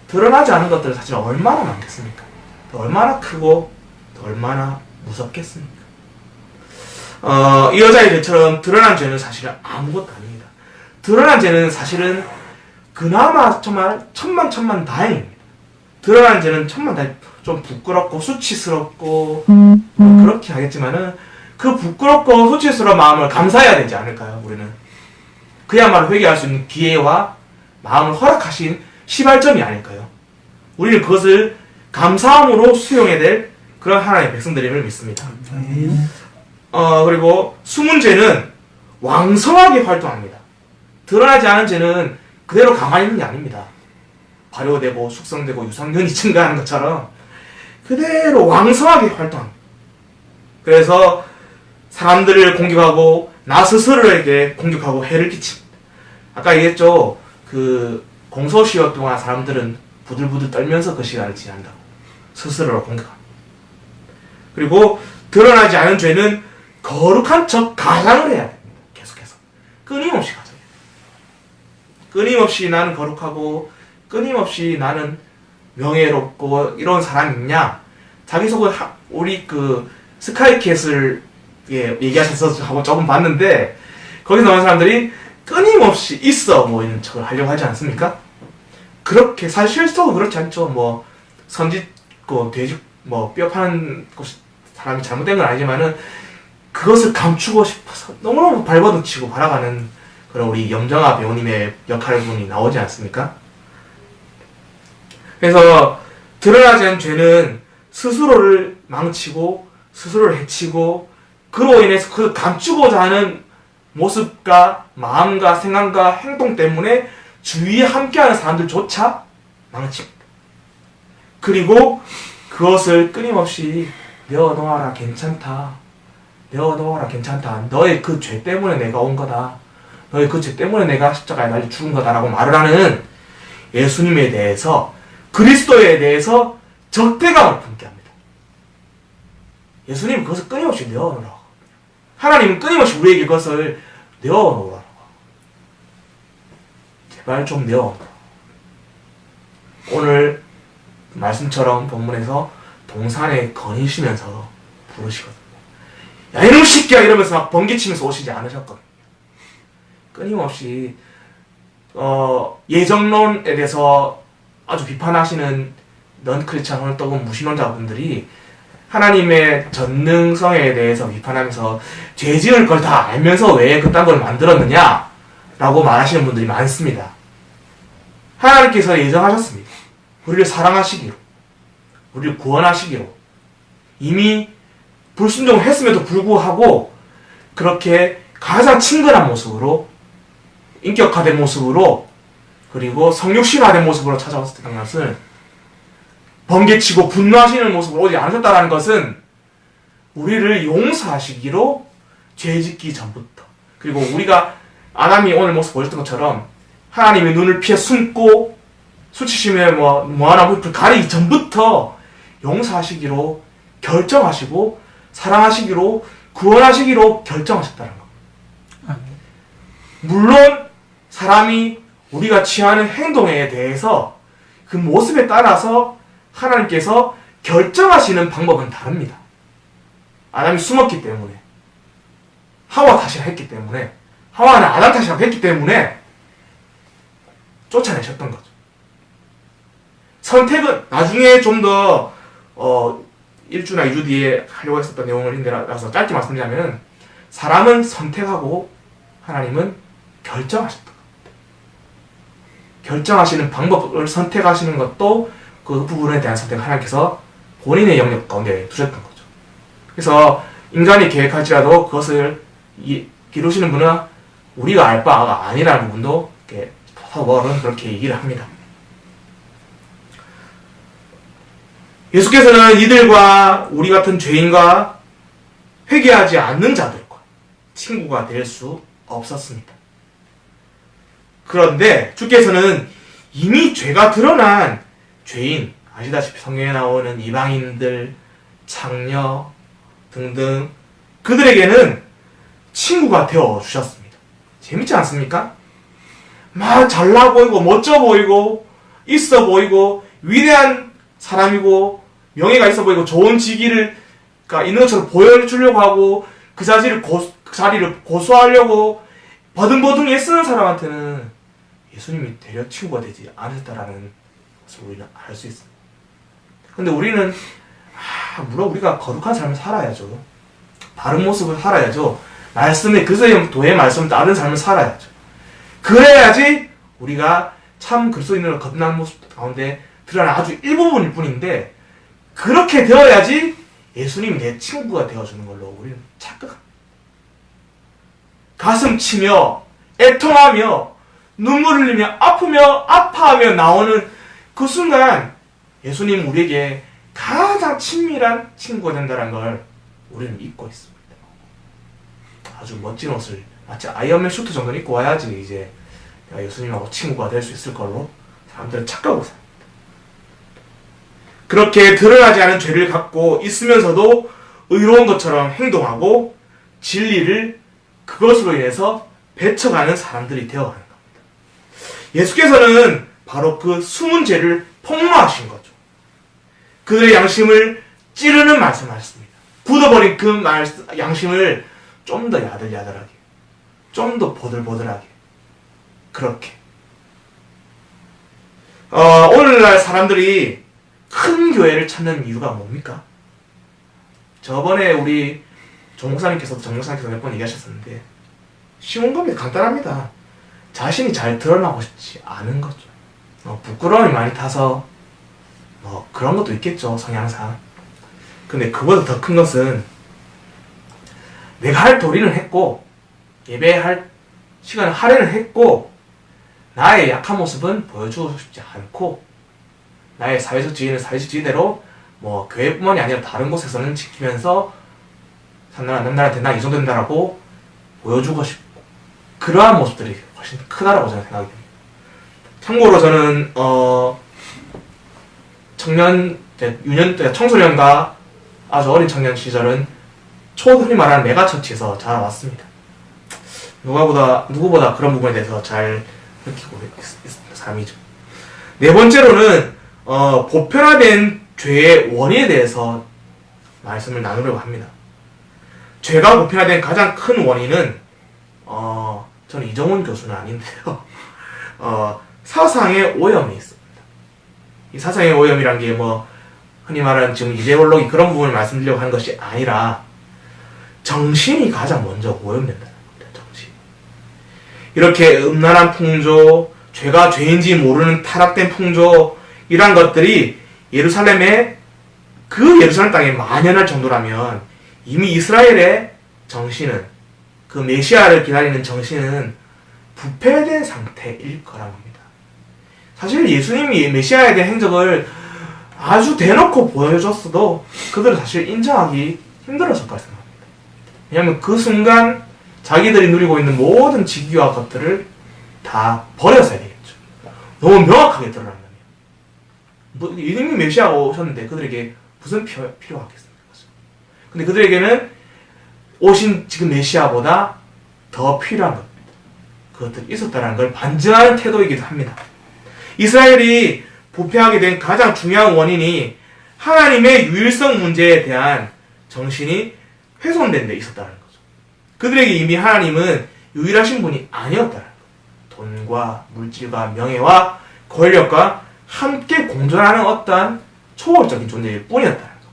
드러나지 않은 것들은 사실 얼마나 많겠습니까? 또 얼마나 크고 또 얼마나 무섭겠습니까? 이 여자의 죄처럼 드러난 죄는 사실은 아무것도 아닙니다. 드러난 죄는 사실은 그나마 정말 천만 다행입니다. 드러난 죄는 천만다행, 좀 부끄럽고 수치스럽고 그렇게 하겠지만은 그 부끄럽고 수치스러운 마음을 감사해야 되지 않을까요? 우리는 그야말로 회개할 수 있는 기회와 마음을 허락하신 시발점이 아닐까요? 우리는 그것을 감사함으로 수용해야 될 그런 하나님의 백성들임을 믿습니다. 그리고 숨은 죄는 왕성하게 활동합니다. 드러나지 않은 죄는 그대로 가만히 있는 게 아닙니다. 발효되고 숙성되고 유산균이 증가하는 것처럼 그대로 왕성하게 활동합니다. 그래서 사람들을 공격하고 나 스스로에게 공격하고 해를 끼칩니다. 아까 얘기했죠. 그 공소시효 동안 사람들은 부들부들 떨면서 그 시간을 지난다고 스스로를 공격합니다. 그리고 드러나지 않은 죄는 거룩한 척 가장을 해야 됩니다. 계속해서 끊임없이 가장해야 됩니다. 끊임없이 나는 거룩하고 끊임없이 나는 명예롭고 이런 사람이 있냐? 자기 속을 우리 그 스카이캐슬 얘기하셔서 하고 조금 봤는데, 거기서 나온 사람들이 끊임없이 있어 뭐 이런 척을 하려고 하지 않습니까? 그렇게 사실 실속은 그렇지 않죠. 뭐 선짓고 돼지 뭐 뼈 파는 사람이 잘못된 건 아니지만은 그것을 감추고 싶어서 너무너무 발버둥치고 바라가는 그런 우리 염정아 배우님의 역할분이 나오지 않습니까? 그래서 드러나지 않은 죄는 스스로를 망치고 스스로를 해치고 그로 인해서 그 감추고자 하는 모습과 마음과 생각과 행동 때문에 주위에 함께하는 사람들조차 망칩니다. 그리고 그것을 끊임없이 내어놓아라 괜찮다. 내어놓아라 괜찮다. 너의 그 죄 때문에 내가 온 거다. 너의 그 죄 때문에 내가 십자가에 달려 죽은 거다라고 말을 하는 예수님에 대해서, 그리스도에 대해서 적대감을 품게 합니다. 예수님은 그것을 끊임없이 내어놓으라고. 하나님은 끊임없이 우리에게 그것을 내어놓으라고. 제발 좀 내어놓으라. 오늘 말씀처럼 본문에서 동산에 거니시면서 부르시거든요. 야 이놈 새끼야 이러면서 막 번개치면서 오시지 않으셨거든요. 끊임없이 예정론에 대해서 아주 비판하시는 넌크리스찬 혹은 무신론자분들이 하나님의 전능성에 대해서 비판하면서 죄 지을 걸 다 알면서 왜 그딴 걸 만들었느냐 라고 말하시는 분들이 많습니다. 하나님께서 예정하셨습니다. 우리를 사랑하시기로, 우리를 구원하시기로, 이미 불순종을 했음에도 불구하고 그렇게 가장 친근한 모습으로, 인격화된 모습으로, 그리고 성육신화된 모습으로 찾아왔었던 것은, 번개치고 분노하시는 모습으로 오지 않으셨다는 것은 우리를 용서하시기로 죄짓기 전부터, 그리고 우리가 아담이 오늘 모습 보여줬던 것처럼 하나님의 눈을 피해 숨고 수치심에 무한한 불을 가리기 전부터 용서하시기로 결정하시고 사랑하시기로 구원하시기로 결정하셨다는 것. 물론 사람이 우리가 취하는 행동에 대해서 그 모습에 따라서 하나님께서 결정하시는 방법은 다릅니다. 아담이 숨었기 때문에, 하와 탓이라 했기 때문에, 하와는 아담 탓이라고 했기 때문에 쫓아내셨던 거죠. 선택은 나중에 좀 더 1주나 2주 뒤에 하려고 했었던 내용이라서 짧게 말씀드리자면, 사람은 선택하고 하나님은 결정하셨다. 결정하시는 방법을 선택하시는 것도 그 부분에 대한 선택을 하나님께서 본인의 영역 가운데 두셨던 거죠. 그래서 인간이 계획할지라도 그것을 이루시는 분은 우리가 알 바가 아니라는 부분도 서벌은 그렇게 얘기를 합니다. 예수께서는 이들과 우리 같은 죄인과 회개하지 않는 자들과 친구가 될 수 없었습니다. 그런데 주께서는 이미 죄가 드러난 죄인, 아시다시피 성경에 나오는 이방인들, 창녀 등등 그들에게는 친구가 되어 주셨습니다. 재밌지 않습니까? 막 잘나 보이고 멋져 보이고 있어 보이고 위대한 사람이고 명예가 있어 보이고 좋은 직위가 있는 것처럼 보여주려고 하고 그 자리를 고수하려고 버둥버둥 애쓰는 사람한테는 예수님이 되려 친구가 되지 않으셨다라는 것을 우리는 알 수 있습니다. 근데 우리는 물론 우리가 거룩한 삶을 살아야죠. 바른 모습을 살아야죠. 말씀의 그리스도의 말씀을 따르는 삶을 살아야죠. 그래야지 우리가 참 그리스도인으로 거듭나는 모습 가운데 드러나는 아주 일부분일 뿐인데, 그렇게 되어야지 예수님이 내 친구가 되어주는 걸로 우리는 착각합니다. 가슴 치며 애통하며 눈물 흘리며 아파하며 나오는 그 순간 예수님 우리에게 가장 친밀한 친구가 된다는 걸 우리는 잊고 있습니다. 아주 멋진 옷을 마치 아이언맨 슈트 정도는 입고 와야지 이제 내가 예수님하고 친구가 될 수 있을 걸로 사람들은 착각하고 삽니다. 그렇게 드러나지 않은 죄를 갖고 있으면서도 의로운 것처럼 행동하고 진리를 그것으로 인해서 배쳐가는 사람들이 되어가는 겁니다. 예수께서는 바로 그 숨은 죄를 폭로하신 거죠. 그들의 양심을 찌르는 말씀하셨습니다. 굳어버린 그 양심을 좀 더 야들야들하게, 좀 더 보들보들하게, 그렇게. 오늘날 사람들이 큰 교회를 찾는 이유가 뭡니까? 저번에 우리 정목사님께서도 몇 번 얘기하셨었는데 쉬운 겁니다. 간단합니다. 자신이 잘 드러나고 싶지 않은 거죠. 부끄러움이 많이 타서 그런 것도 있겠죠, 성향상. 근데 그보다 더 큰 것은 내가 할 도리는 했고 예배할 시간을 할애를 했고 나의 약한 모습은 보여주고 싶지 않고 나의 사회적 지위는 사회적 지위대로 교회뿐만이 아니라 다른 곳에서는 지키면서 남들한테 나 이 정도 된다라고 보여주고 싶고, 그러한 모습들이 훨씬 크다라고 저는 생각이 됩니다. 참고로 저는 청소년과 아주 어린 청년 시절은 흔히 말하는 메가처치에서 자라왔습니다. 누구보다 그런 부분에 대해서 잘 느끼고 있는 사람이죠. 네 번째로는 보편화된 죄의 원인에 대해서 말씀을 나누려고 합니다. 죄가 보편화된 가장 큰 원인은 저는 이정훈 교수는 아닌데요. 사상의 오염이 있습니다. 이 사상의 오염이란 게 흔히 말하는 지금 이데올로기 그런 부분을 말씀드리려고 하는 것이 아니라 정신이 가장 먼저 오염된다는 겁니다. 정신. 이렇게 음란한 풍조, 죄가 죄인지 모르는 타락된 풍조 이런 것들이 예루살렘 땅에 만연할 정도라면 이미 이스라엘의 정신은 그 메시아를 기다리는 정신은 부패된 상태일 거라고 합니다. 사실 예수님이 메시아에 대한 행적을 아주 대놓고 보여줬어도 그들은 사실 인정하기 힘들었을 거라 생각합니다. 왜냐하면 그 순간 자기들이 누리고 있는 모든 직위와 것들을 다 버렸어야 되겠죠. 너무 명확하게 드러난다면. 예수님이 메시아가 오셨는데 그들에게 무슨 필요하겠습니까? 근데 그들에게는 오신 지금 메시아보다 더 필요한 겁니다. 그것들이 있었다는 걸 반증하는 태도이기도 합니다. 이스라엘이 부패하게 된 가장 중요한 원인이 하나님의 유일성 문제에 대한 정신이 훼손된 데 있었다는 거죠. 그들에게 이미 하나님은 유일하신 분이 아니었다는 거예요. 돈과 물질과 명예와 권력과 함께 공존하는 어떠한 초월적인 존재일 뿐이었다는 겁니다.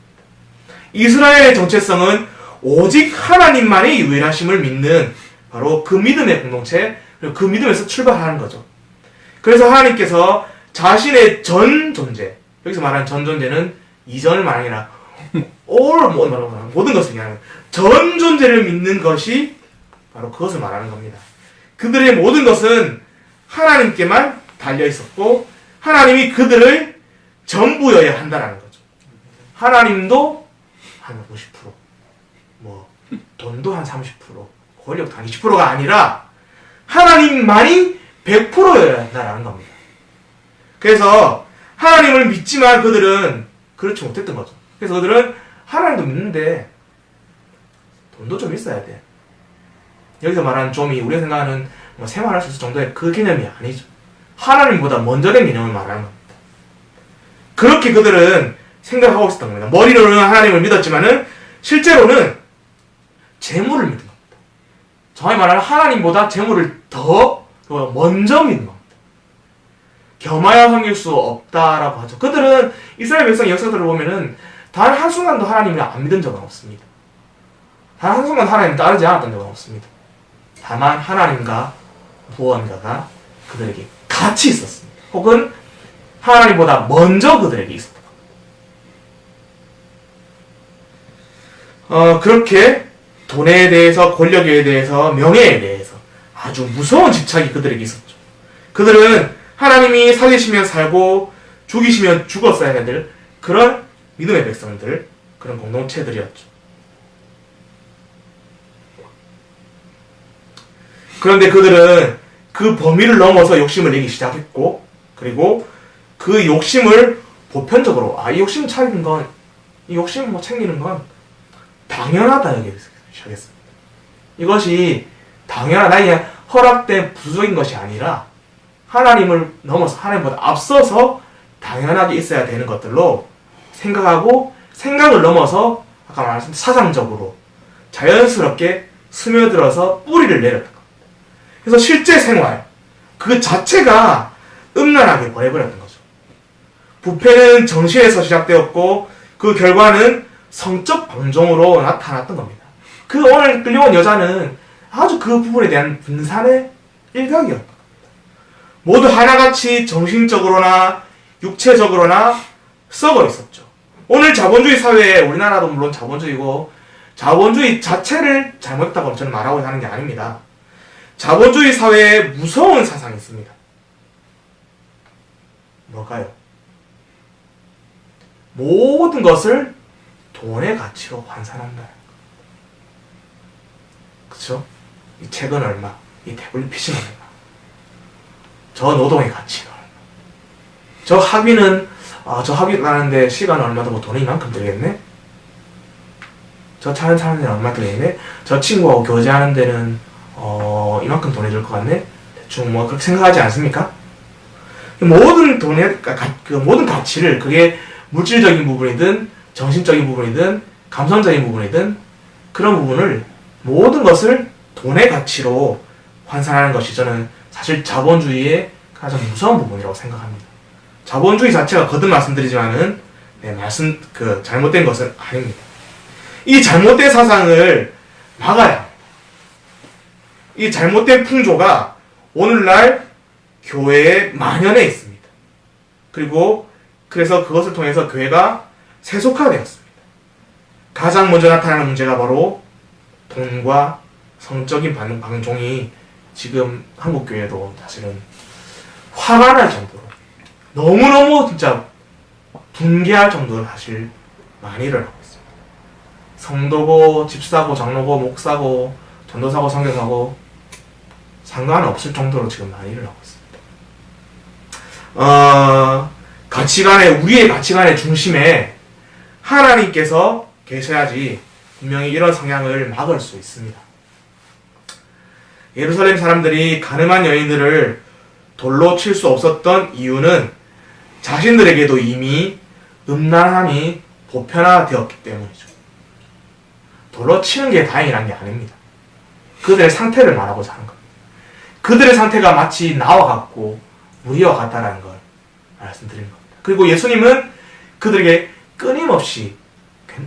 이스라엘의 정체성은 오직 하나님만의 유일하심을 믿는 바로 그 믿음의 공동체, 그리고 그 믿음에서 출발하는 거죠. 그래서 하나님께서 자신의 전 존재, 여기서 말하는 전 존재는 이전을 말하는 게 아니라 모든 것을 얘기하는 전 존재를 믿는 것이 바로 그것을 말하는 겁니다. 그들의 모든 것은 하나님께만 달려 있었고 하나님이 그들을 전부여야 한다는 거죠. 하나님도 한 50%, 돈도 한 30%, 권력도 한 20%가 아니라 하나님만이 100%여야 한다는 겁니다. 그래서 하나님을 믿지만 그들은 그렇지 못했던 거죠. 그래서 그들은 하나님도 믿는데 돈도 좀 있어야 돼. 여기서 말하는 좀이 우리가 생각하는 생활할 수 있을 정도의 그 개념이 아니죠. 하나님보다 먼저 된 개념을 말하는 겁니다. 그렇게 그들은 생각하고 있었던 겁니다. 머리로는 하나님을 믿었지만은 실제로는 재물을 믿은 겁니다. 정확히 말하면 하나님보다 재물을 더 먼저 믿는 겁니다. 겸하여 섬길 수 없다라고 하죠. 그들은 이스라엘 백성의 역사들을 보면은 단 한순간도 하나님을 안 믿은 적은 없습니다. 단 한순간 하나님을 따르지 않았던 적은 없습니다. 다만 하나님과 무언가가 그들에게 같이 있었습니다. 혹은 하나님보다 먼저 그들에게 있었다. 그렇게 돈에 대해서, 권력에 대해서, 명예에 대해서 아주 무서운 집착이 그들에게 있었죠. 그들은 하나님이 살리시면 살고 죽이시면 죽었어야 될 그런 믿음의 백성들, 그런 공동체들이었죠. 그런데 그들은 그 범위를 넘어서 욕심을 내기 시작했고, 그리고 그 욕심을 보편적으로 이 욕심 차리는 건, 이 욕심 챙기는 건 당연하다 여기 시작했습니다. 이것이 당연하다, 그냥 허락된 부수적인 것이 아니라 하나님을 넘어서, 하나님보다 앞서서 당연하게 있어야 되는 것들로 생각하고, 생각을 넘어서 아까 말했던 사상적으로 자연스럽게 스며들어서 뿌리를 내렸던 겁니다. 그래서 실제 생활 그 자체가 음란하게 버려버렸던 거죠. 부패는 정신에서 시작되었고 그 결과는 성적 방종으로 나타났던 겁니다. 그 오늘 끌려온 여자는 아주 그 부분에 대한 분산의 일각이었던 겁니다. 모두 하나같이 정신적으로나 육체적으로나 썩어 있었죠. 오늘 자본주의 사회에, 우리나라도 물론 자본주의고, 자본주의 자체를 잘못했다고 저는 말하고 하는 게 아닙니다. 자본주의 사회에 무서운 사상이 있습니다. 뭘까요? 모든 것을 돈의 가치로 환산한다. 그쵸? 이 책은 얼마, 이 태블릿 PC는 얼마, 저 노동의 가치는 얼마, 저 학위는 저 학위 가는데 시간은 얼마 더 돈이 이만큼 들겠네? 저 차는 사는 데는 얼마 들겠네? 저 친구하고 교제하는 데는 이만큼 돈 해줄 것 같네? 대충 뭐 그렇게 생각하지 않습니까? 모든 그 모든 가치를, 그게 물질적인 부분이든 정신적인 부분이든 감성적인 부분이든 그런 부분을, 모든 것을 돈의 가치로 환산하는 것이 저는 사실 자본주의의 가장 무서운 부분이라고 생각합니다. 자본주의 자체가 거듭 말씀드리지만은 잘못된 것은 아닙니다. 이 잘못된 사상을 막아야 합니다. 이 잘못된 풍조가 오늘날 교회에 만연해 있습니다. 그래서 그것을 통해서 교회가 세속화되었습니다. 가장 먼저 나타나는 문제가 바로 돈과 성적인 방종이 지금 한국 교회도 사실은 화가 날 정도로, 너무너무 진짜 분개할 정도로 사실 많이 일어나고 있습니다. 성도고 집사고 장로고 목사고 전도사고 선교사고 상관없을 정도로 지금 많이 일어나고 있습니다. 우리의 가치관의 중심에 하나님께서 계셔야지 분명히 이런 성향을 막을 수 있습니다. 예루살렘 사람들이 가늠한 여인들을 돌로 칠 수 없었던 이유는 자신들에게도 이미 음란함이 보편화되었기 때문이죠. 돌로 치는 게 다행이란 게 아닙니다. 그들의 상태를 말하고자 하는 겁니다. 그들의 상태가 마치 나와 같고 우리와 같다라는 걸 말씀드리는 겁니다. 그리고 예수님은 그들에게 끊임없이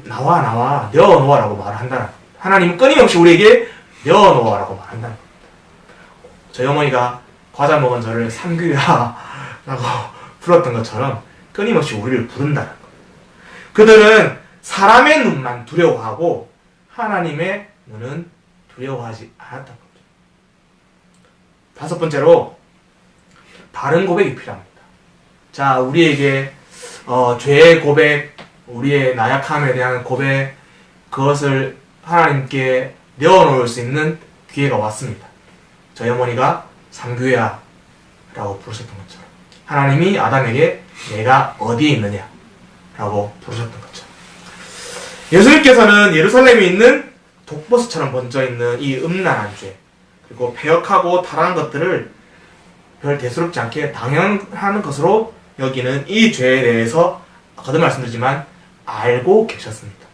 나와 내어놓아라고 말을 한다는 겁니다. 하나님은 끊임없이 우리에게 내어놓아라고 말한다는 겁니다. 저희 어머니가 과자 먹은 저를 삼귀야라고 불렀던 것처럼 끊임없이 우리를 부른다는 겁니다. 그들은 사람의 눈만 두려워하고 하나님의 눈은 두려워하지 않았던 거죠. 다섯 번째로 바른 고백이 필요합니다. 자, 우리에게 죄의 고백, 우리의 나약함에 대한 고백, 그것을 하나님께 내어놓을 수 있는 기회가 왔습니다. 저희 어머니가 삼귀야 라고 부르셨던 것처럼 하나님이 아담에게 내가 어디에 있느냐 라고 부르셨던 것처럼 예수님께서는 예루살렘에 있는 독버섯처럼 번져있는 이 음란한 죄, 그리고 패역하고 타락한 것들을 별 대수롭지 않게 당연한 것으로 여기는 이 죄에 대해서 거듭 말씀드리지만 알고 계셨습니다.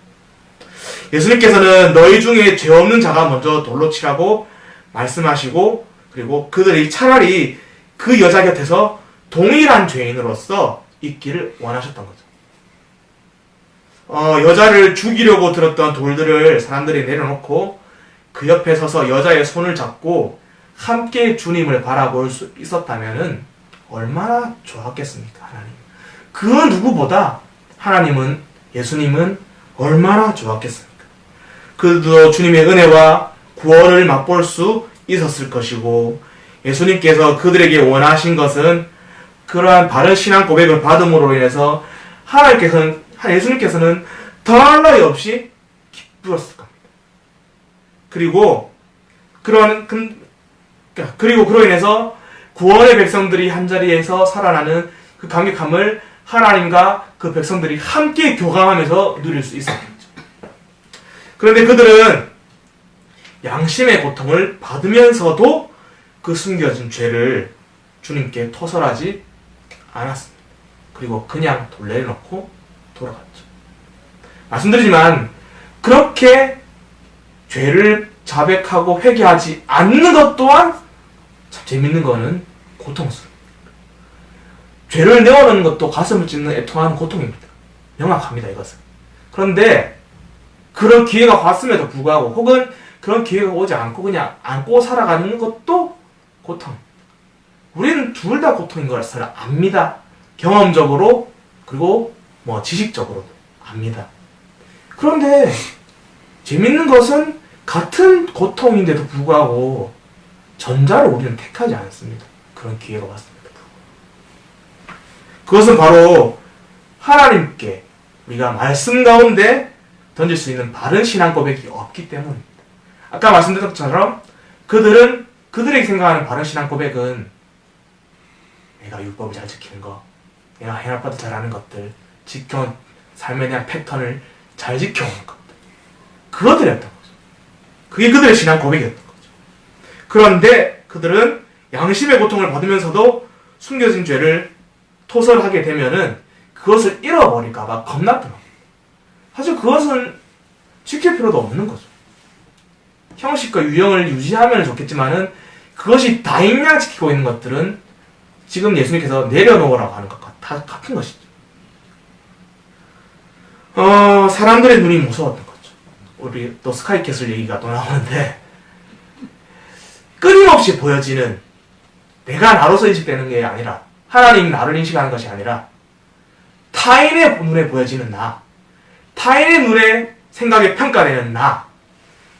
예수님께서는 너희 중에 죄 없는 자가 먼저 돌로 치라고 말씀하시고, 그리고 그들이 차라리 그 여자 곁에서 동일한 죄인으로서 있기를 원하셨던 거죠. 여자를 죽이려고 들었던 돌들을 사람들이 내려놓고 그 옆에 서서 여자의 손을 잡고 함께 주님을 바라볼 수 있었다면은 얼마나 좋았겠습니까, 하나님. 그 누구보다 예수님은 얼마나 좋았겠습니까. 그도 주님의 은혜와 구원을 맛볼 수 있었을 것이고, 예수님께서 그들에게 원하신 것은 그러한 바른 신앙 고백을 받음으로 인해서 예수님께서는 더할 나위 없이 기쁘셨을 겁니다. 그리고 그로 인해서 구원의 백성들이 한자리에서 살아나는 그 감격함을 하나님과 그 백성들이 함께 교감하면서 누릴 수 있었겠죠. 그런데 그들은 양심의 고통을 받으면서도 그 숨겨진 죄를 주님께 토설하지 않았습니다. 그리고 그냥 돌려놓고 돌아갔죠. 말씀드리지만 그렇게 죄를 자백하고 회개하지 않는 것 또한 참 재밌는 거는 고통스럽습니다. 죄를 내어놓는 것도 가슴을 찢는 애통하는 고통입니다. 명확합니다, 이것은. 그런데 그런 기회가 왔음에도 불구하고, 혹은 그런 기회가 오지 않고 그냥 안고 살아가는 것도 고통입니다. 우리는 둘 다 고통인 것을 압니다. 경험적으로, 그리고 지식적으로도 압니다. 그런데 재밌는 것은 같은 고통인데도 불구하고 전자를 우리는 택하지 않습니다. 그런 기회가 왔습니다. 그것은 바로 하나님께 우리가 말씀 가운데 던질 수 있는 바른 신앙 고백이 없기 때문입니다. 아까 말씀드린 것처럼 그들에게 생각하는 바른 신앙 고백은 내가 율법을 잘 지키는 거, 내가 해나빠도 잘하는 것들, 지켜온 삶에 대한 패턴을 잘 지켜오는 것들, 그것들이었던 거죠. 그게 그들의 신앙 고백이었던 거죠. 그런데 그들은 양심의 고통을 받으면서도 숨겨진 죄를 토설하게 되면은 그것을 잃어버릴까봐 겁났던 겁니다. 사실 그것은 지킬 필요도 없는 거죠. 형식과 유형을 유지하면 좋겠지만은 그것이 다인양 지키고 있는 것들은 지금 예수님께서 내려놓으라고 하는 것과 다 같은 것이죠. 사람들의 눈이 무서웠던 거죠. 우리 또 스카이캐슬 얘기가 또 나오는데 끊임없이 보여지는 내가 나로서 인식되는 게 아니라 하나님이 나를 인식하는 것이 아니라 타인의 눈에 보여지는 나, 타인의 눈에 생각에 평가되는 나,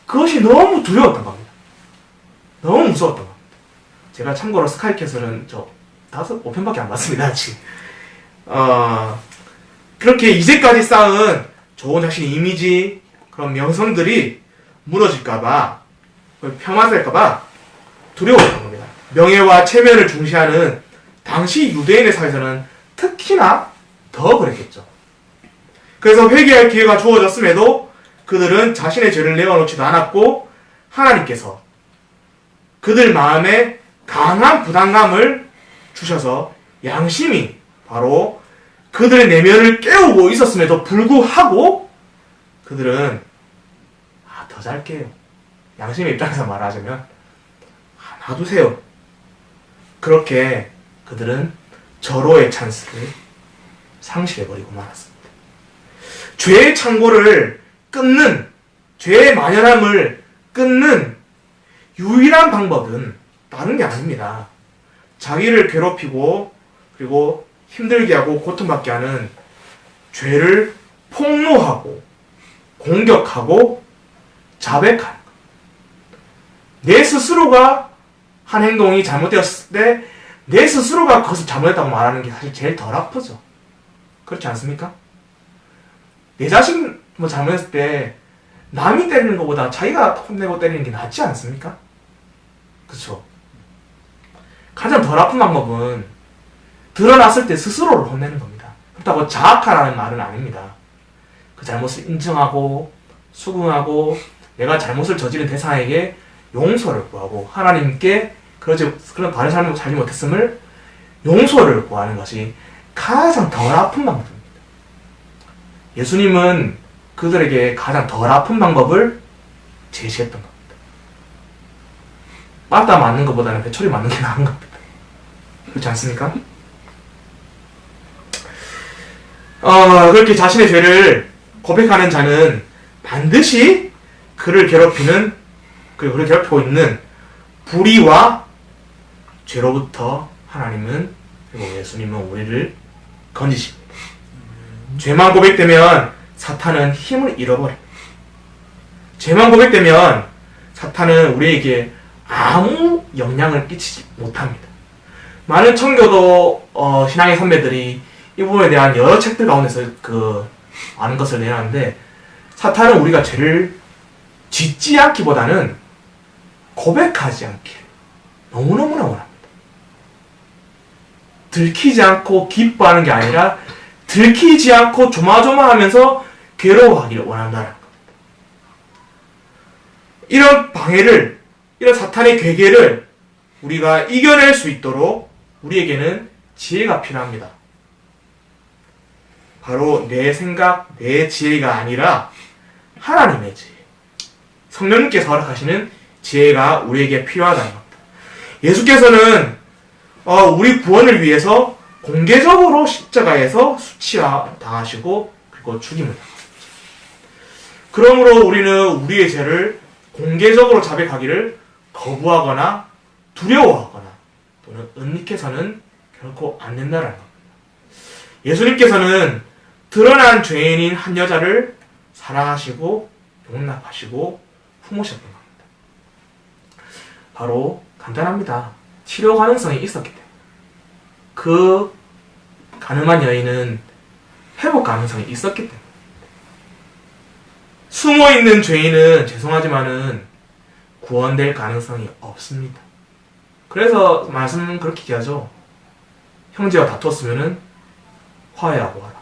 그것이 너무 두려웠던 겁니다. 너무 무서웠던 겁니다. 제가 참고로 스카이캐슬은 5편밖에 안 봤습니다, 아직. 그렇게 이제까지 쌓은 좋은 자신의 이미지, 그런 명성들이 무너질까봐, 폄하될까봐 두려웠던 겁니다. 명예와 체면을 중시하는 당시 유대인의 사회에서는 특히나 더 그랬겠죠. 그래서 회개할 기회가 주어졌음에도 그들은 자신의 죄를 내어놓지도 않았고 하나님께서 그들 마음에 강한 부담감을 주셔서 양심이 바로 그들의 내면을 깨우고 있었음에도 불구하고 그들은 더 잘게요. 양심의 입장에서 말하자면 놔두세요. 그렇게 그들은 절호의 찬스를 상실해버리고 말았습니다. 죄의 창고를 끊는, 죄의 만연함을 끊는 유일한 방법은 다른 게 아닙니다. 자기를 괴롭히고 그리고 힘들게 하고 고통받게 하는 죄를 폭로하고 공격하고 자백하는 것. 내 스스로가 한 행동이 잘못되었을 때 내 스스로가 그것을 잘못했다고 말하는 게 사실 제일 덜 아프죠. 그렇지 않습니까? 내 자신 잘못했을 때 남이 때리는 것보다 자기가 혼내고 때리는 게 낫지 않습니까? 그쵸? 가장 덜 아픈 방법은 드러났을 때 스스로를 혼내는 겁니다. 그렇다고 자학하라는 말은 아닙니다. 그 잘못을 인정하고 수긍하고 내가 잘못을 저지른 대상에게 용서를 구하고 하나님께 그런 바른 삶을 살지 못했음을 용서를 구하는 것이 가장 덜 아픈 방법입니다. 예수님은 그들에게 가장 덜 아픈 방법을 제시했던 겁니다. 맞다 맞는 것보다는 회초리 맞는 게 나은 겁니다. 그렇지 않습니까? 그렇게 자신의 죄를 고백하는 자는 반드시 그를 괴롭히는, 그리고 그를 괴롭히고 있는 불의와 죄로부터 하나님은, 그리고 예수님은 우리를 건지십니다. 죄만 고백되면 사탄은 힘을 잃어버립니다. 죄만 고백되면 사탄은 우리에게 아무 영향을 끼치지 못합니다. 많은 청교도 신앙의 선배들이 이 부분에 대한 여러 책들 가운데서 많은 것을 내놨는데, 사탄은 우리가 죄를 짓지 않기보다는 고백하지 않기를 너무너무나 원합니다. 들키지 않고 기뻐하는 게 아니라 들키지 않고 조마조마하면서 괴로워하기를 원한다는 겁니다. 이런 방해를, 이런 사탄의 괴계를 우리가 이겨낼 수 있도록 우리에게는 지혜가 필요합니다. 바로 내 생각, 내 지혜가 아니라 하나님의 지혜, 성령님께서 허락하시는 지혜가 우리에게 필요하다는 겁니다. 예수께서는 우리 구원을 위해서 공개적으로 십자가에서 수치화 당하시고 그리고 죽임을 당하셨죠. 그러므로 우리는 우리의 죄를 공개적으로 자백하기를 거부하거나 두려워하거나 또는 은닉해서는 결코 안 된다는 겁니다. 예수님께서는 드러난 죄인인 한 여자를 사랑하시고 용납하시고 품으셨던 겁니다. 바로 간단합니다. 치료 가능성이 있었기 때문에. 그 가늠한 여인은 회복 가능성이 있었기 때문에. 숨어있는 죄인은 죄송하지만은 구원될 가능성이 없습니다. 그래서 말씀은 그렇게 얘기하죠. 형제와 다투었으면은 화해하고 하라.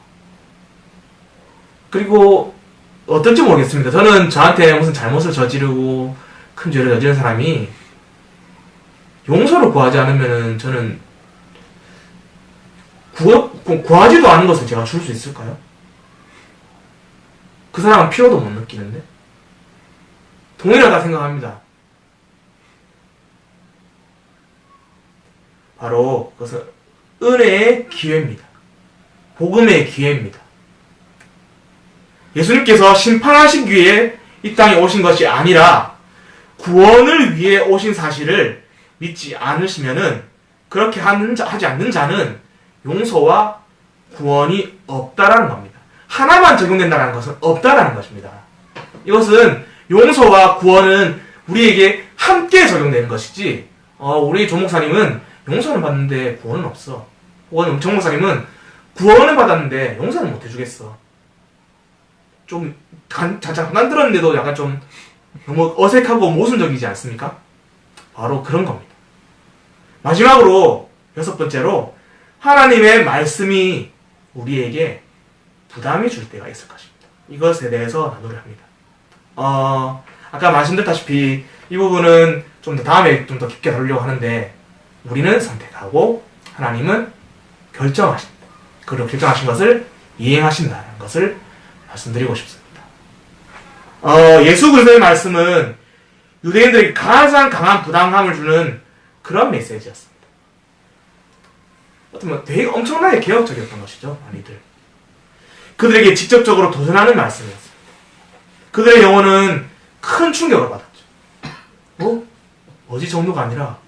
그리고 어떨지 모르겠습니다. 저는 저한테 무슨 잘못을 저지르고 큰 죄를 저지른 사람이 용서를 구하지 않으면은 저는 구하지도 않은 것을 제가 줄 수 있을까요? 그 사람은 필요도 못 느끼는데 동일하다 생각합니다. 바로 그것은 은혜의 기회입니다. 복음의 기회입니다. 예수님께서 심판하시기 위해 이 땅에 오신 것이 아니라 구원을 위해 오신 사실을 믿지 않으시면은 그렇게 하지 않는 자는 용서와 구원이 없다라는 겁니다. 하나만 적용된다는 것은 없다라는 것입니다. 이것은 용서와 구원은 우리에게 함께 적용되는 것이지 우리 조목사님은 용서는 받는데 구원은 없어. 혹은 정목사님은 구원은 받았는데 용서는 못 해주겠어. 좀 잠깐 들었는데도 약간 좀 너무 어색하고 모순적이지 않습니까? 바로 그런 겁니다. 마지막으로 6번째로 하나님의 말씀이 우리에게 부담이 줄 때가 있을 것입니다. 이것에 대해서 나누려 합니다. 아까 말씀드렸다시피 이 부분은 좀 더 다음에 좀 더 깊게 다루려고 하는데 우리는 선택하고 하나님은 결정하십니다. 그리고 결정하신 것을 이행하신다는 것을 말씀드리고 싶습니다. 예수 그리스도의 말씀은 유대인들에게 가장 강한 부담감을 주는 그런 메시지였습니다. 어쩌면 되게 엄청나게 개혁적이었던 것이죠. 많이들. 그들에게 직접적으로 도전하는 말씀이었습니다. 그들의 영혼은 큰 충격을 받았죠. 어지 정도가 아니라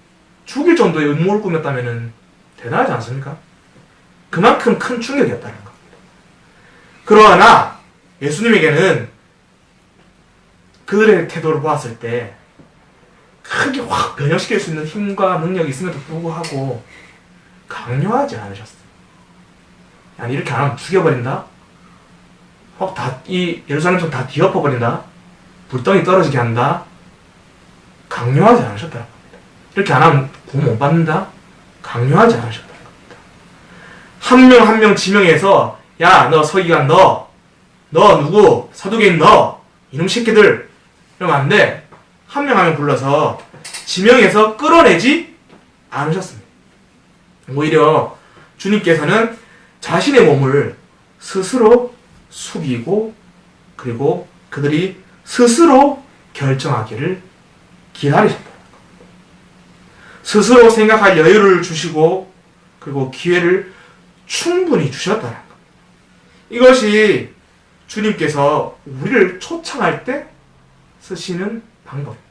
죽일 정도의 음모를 꾸몄다면 대단하지 않습니까? 그만큼 큰 충격이었다는 겁니다. 그러나 예수님에게는 그들의 태도를 보았을 때 크게 확 변형시킬 수 있는 힘과 능력이 있음에도 불구하고 강요하지 않으셨어요. 아니 이렇게 안 하면 죽여버린다? 이 예루살렘 성 다 뒤엎어버린다? 불덩이 떨어지게 한다? 강요하지 않으셨다는 겁니다. 이렇게 안 하면 구원 못 받는다? 강요하지 않으셨다는 겁니다. 한 명 한 명 지명해서 야 너 서기관 너 누구 사두개인 너 이놈 새끼들 이러면 안 돼. 한 명 한 명 불러서 지명해서 끌어내지 않으셨습니다. 오히려 주님께서는 자신의 몸을 스스로 숙이고 그리고 그들이 스스로 결정하기를 기다리셨다. 스스로 생각할 여유를 주시고 그리고 기회를 충분히 주셨다는 겁니다. 이것이 주님께서 우리를 초청할 때 쓰시는 방법입니다.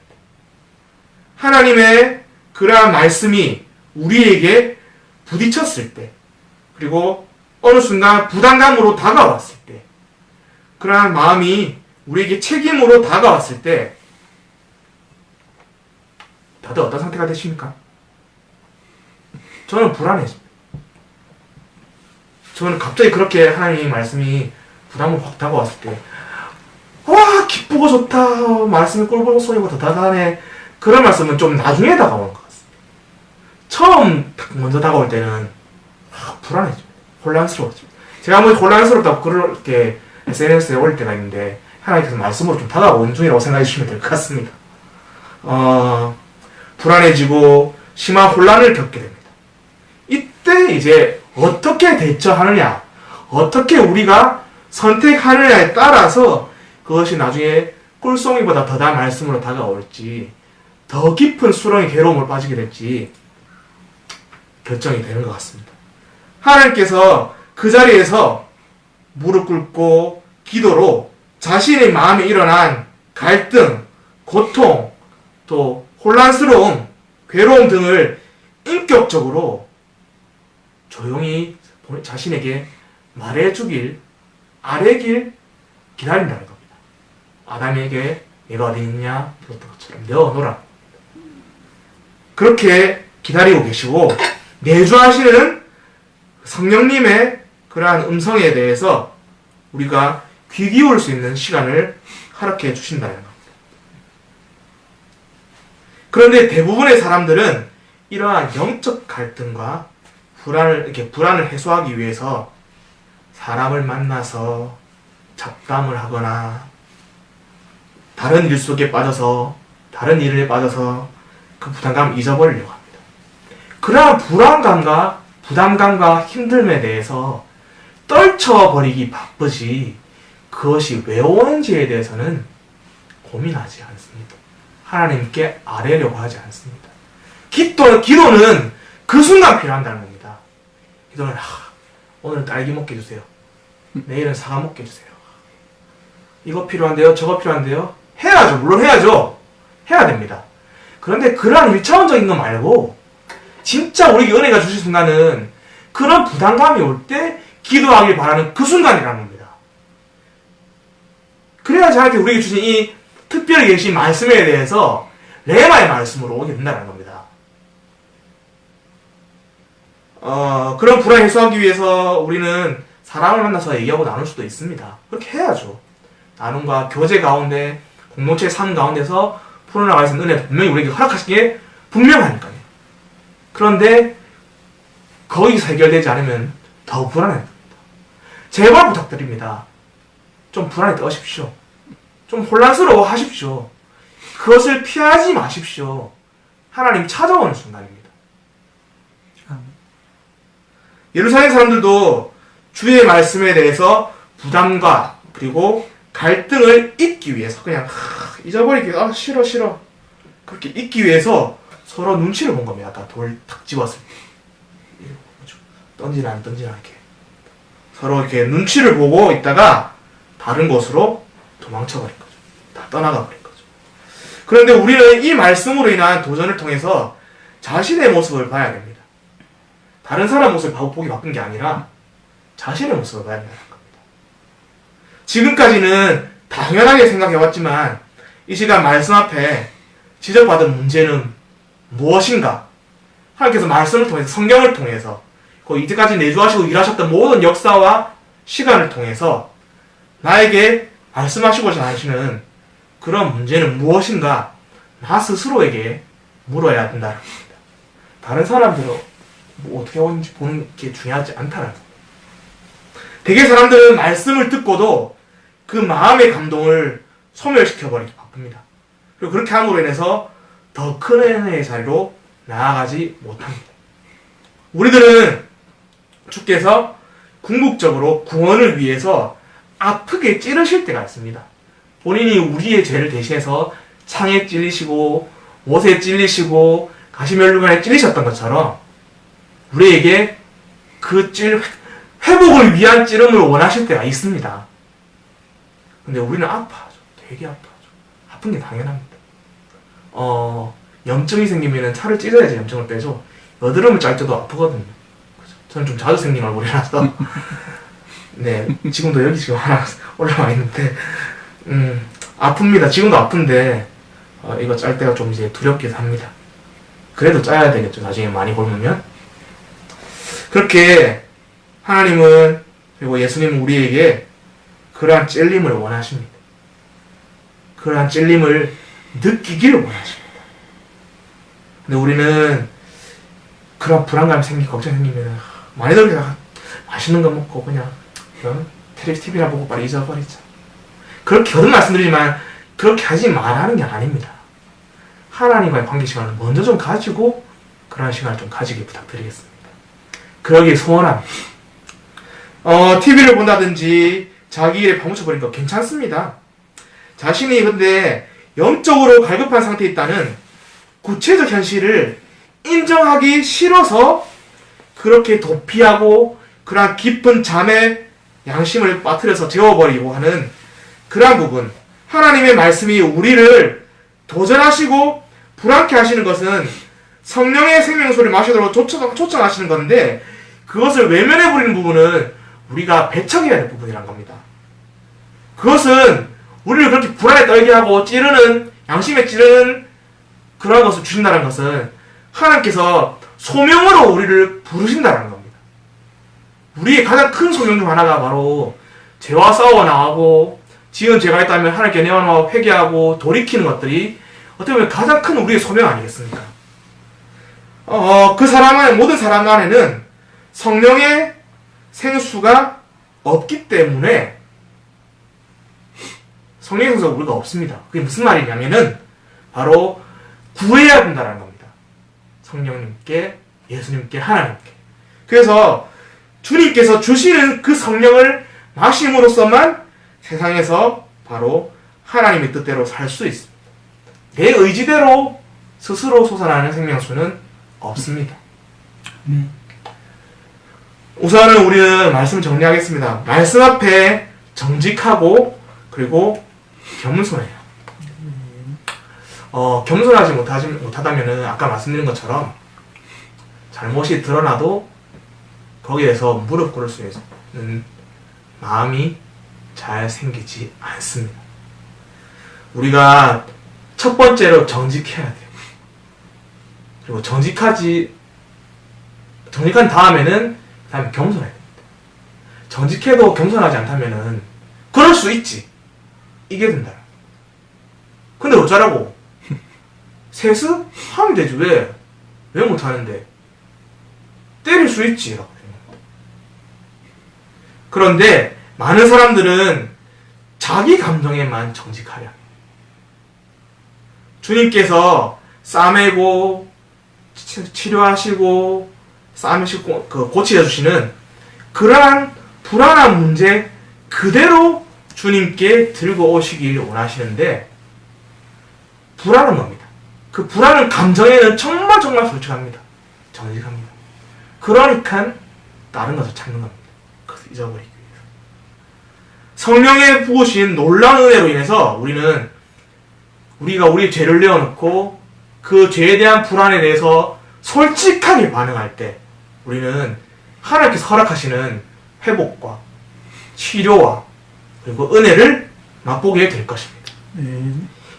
하나님의 그러한 말씀이 우리에게 부딪혔을 때 그리고 어느 순간 부담감으로 다가왔을 때 그러한 마음이 우리에게 책임으로 다가왔을 때 다들 어떤 상태가 되십니까? 저는 불안해집니다. 저는 갑자기 그렇게 하나님의 말씀이 부담으로 확 다가왔을 때 와 기쁘고 좋다 말씀이 꿀벌송이고 더 다다네 그런 말씀은 좀 나중에 다가오는 것 같습니다. 처음 먼저 다가올 때는 불안해집니다. 혼란스러워집니다. 제가 한번 혼란스럽다고 그렇게 SNS에 올릴 때가 있는데 하나님께서 말씀으로 좀 다가오는 중이라고 생각해 주시면 될 것 같습니다. 불안해지고 심한 혼란을 겪게 됩니다. 이때 이제 어떻게 대처하느냐 어떻게 우리가 선택하느냐에 따라서 그것이 나중에 꿀송이보다 더 나은 말씀으로 다가올지 더 깊은 수렁의 괴로움을 빠지게 될지 결정이 되는 것 같습니다. 하나님께서 그 자리에서 무릎 꿇고 기도로 자신의 마음에 일어난 갈등, 고통, 또 혼란스러움, 괴로움 등을 인격적으로 조용히 자신에게 말해주길, 아뢰길 기다린다는 겁니다. 아담에게 내가 어디 있냐? 그랬던 것처럼 내어놓으라. 그렇게 기다리고 계시고 내주하시는 성령님의 그러한 음성에 대해서 우리가 귀 기울 수 있는 시간을 허락해 주신다는 겁니다. 그런데 대부분의 사람들은 이러한 영적 갈등과 불안을 해소하기 위해서 사람을 만나서 잡담을 하거나 다른 일 속에 빠져서 다른 일에 빠져서 그 부담감을 잊어버리려고 합니다. 그러한 불안감과 부담감과 힘듦에 대해서 떨쳐버리기 바쁘지 그것이 왜 오는지에 대해서는 고민하지 않습니다. 하나님께 아뢰려고 하지 않습니다. 기도는 그 순간 필요한다는 겁니다. 기도는 오늘 딸기 먹게 해주세요. 내일은 사과 먹게 해주세요. 이거 필요한데요? 저거 필요한데요? 해야죠. 물론 해야죠. 해야 됩니다. 그런데 그러한 1차원적인 거 말고 진짜 우리에게 은혜가 주신 순간은 그런 부담감이 올 때 기도하길 바라는 그 순간이라는 겁니다. 그래야지 하나님께 우리에게 주신 이 특별히 계신 말씀에 대해서 레마의 말씀으로 오게 된다는 겁니다. 그런 불안 해소하기 위해서 우리는 사람을 만나서 얘기하고 나눌 수도 있습니다. 그렇게 해야죠. 나눔과 교제 가운데 공동체의 삶 가운데서 풀어나갈 수 있는 은혜 분명히 우리에게 허락하신 게 분명하니까요. 그런데 거기서 해결되지 않으면 더 불안해집니다. 제발 부탁드립니다. 좀 불안에 떠십시오. 좀 혼란스러워 하십시오. 그것을 피하지 마십시오. 하나님이 찾아오는 순간입니다. 예루살렘 사람들도 주의 말씀에 대해서 부담과 그리고 갈등을 잊기 위해서 그냥 잊어버리기 싫어 그렇게 잊기 위해서 서로 눈치를 본 겁니다. 아까 돌 탁 집었을 때 던지나 안 던지나 이렇게 서로 이렇게 눈치를 보고 있다가 다른 곳으로 도망쳐버린 거죠. 다 떠나가 버린 거죠. 그런데 우리는 이 말씀으로 인한 도전을 통해서 자신의 모습을 봐야 됩니다. 다른 사람 모습을 보기 바쁜 게 아니라 자신의 모습을 봐야 된다는 겁니다. 지금까지는 당연하게 생각해왔지만 이 시간 말씀 앞에 지적받은 문제는 무엇인가? 하나님께서 말씀을 통해서 성경을 통해서 이때까지 내주하시고 일하셨던 모든 역사와 시간을 통해서 나에게 말씀하시고자 하시는 그런 문제는 무엇인가? 나 스스로에게 물어야 된다는 겁니다. 다른 사람들은 뭐 어떻게 하는지 보는 게 중요하지 않다는 겁니다. 대개 사람들은 말씀을 듣고도 그 마음의 감동을 소멸시켜버리기 바쁩니다. 그리고 그렇게 함으로 인해서 더 큰 은혜의 자리로 나아가지 못합니다. 우리들은 주께서 궁극적으로 구원을 위해서 아프게 찌르실 때가 있습니다. 본인이 우리의 죄를 대신해서 창에 찔리시고 못에 찔리시고 가시면류관에 찔리셨던 것처럼 우리에게 그 회복을 위한 찌름을 원하실 때가 있습니다. 근데 우리는 아파하죠. 되게 아파하죠. 아픈 게 당연합니다. 염증이 생기면 차를 찢어야지 염증을 빼죠. 여드름을 짤 때도 아프거든요. 저는 좀 자주 생긴 얼굴이라서 네, 지금도 여기 지금 하나 올라와 있는데 아픕니다. 지금도 아픈데 이거 짤 때가 좀 이제 두렵기도 합니다. 그래도 짜야 되겠죠. 나중에 많이 굶으면. 그렇게 하나님은 그리고 예수님은 우리에게 그러한 찔림을 원하십니다. 그러한 찔림을 느끼기를 원하십니다. 근데 우리는 그런 불안감이 생기고 걱정이 생기면 많이들 그냥 맛있는 거 먹고 그냥 TV나 보고 빨리 잊어버리자. 그렇게 거듭 말씀드리지만 그렇게 하지 말라는 게 아닙니다. 하나님과의 관계 시간을 먼저 좀 가지고 그런 시간을 좀 가지길 부탁드리겠습니다. 그러길 소원합니다. TV를 본다든지 자기 일에 파묻혀버린 거 괜찮습니다. 자신이 근데 영적으로 갈급한 상태에 있다는 구체적 현실을 인정하기 싫어서 그렇게 도피하고 그러한 깊은 잠에 양심을 빠뜨려서 재워버리고 하는 그러한 부분, 하나님의 말씀이 우리를 도전하시고 불안케 하시는 것은 성령의 생명수를 마시도록 초청하시는 건데 그것을 외면해버리는 부분은 우리가 배척해야 될 부분이란 겁니다. 그것은 우리를 그렇게 불안에 떨게 하고 찌르는, 양심에 찌르는 그러한 것을 주신다는 것은 하나님께서 소명으로 우리를 부르신다는 겁니다. 우리의 가장 큰 소명 중 하나가 바로 죄와 싸워 나가고 지은 죄가 있다면 하나님께 내어놓고 회개하고 돌이키는 것들이 어떻게 보면 가장 큰 우리의 소명 아니겠습니까? 그 사람 안에, 모든 사람 안에는 성령의 생수가 없기 때문에 성령의 생수가 우리가 없습니다. 그게 무슨 말이냐면은 바로 구해야 된다는 겁니다. 성령님께 예수님께, 하나님께. 그래서 주님께서 주시는 그 성령을 마심으로써만 세상에서 바로 하나님의 뜻대로 살 수 있습니다. 내 의지대로 스스로 솟아나는 생명수는 없습니다. 우선은 우리는 말씀을 정리하겠습니다. 말씀 앞에 정직하고 그리고 겸손해요. 겸손하지 못하다면은 아까 말씀드린 것처럼 잘못이 드러나도 거기에서 무릎 꿇을 수 있는 마음이 잘 생기지 않습니다. 우리가 첫 번째로 정직해야 돼요. 그리고 정직한 다음에는 그다음에 겸손해야 됩니다. 정직해도 겸손하지 않다면은 그럴 수 있지. 이게 된다. 근데 어쩌라고? 세수? 하면 되지. 왜 못하는데? 때릴 수 있지. 라고. 그런데 많은 사람들은 자기 감정에만 정직하려 해요. 주님께서 싸매고 치료하시고 싸매시고 고치셔주시는 그러한 불안한 문제 그대로 주님께 들고 오시길 원하시는데 불안은 뭡니다. 그 불안한 감정에는 정말 솔직합니다. 정직합니다. 그러니까 다른 것을 찾는 겁니다. 그것을 잊어버리기 위해서. 성령의 부으신 놀라운 은혜로 인해서 우리가 우리의 죄를 내어놓고 그 죄에 대한 불안에 대해서 솔직하게 반응할 때 우리는 하나님께서 허락하시는 회복과 치료와 그리고 은혜를 맛보게 될 것입니다.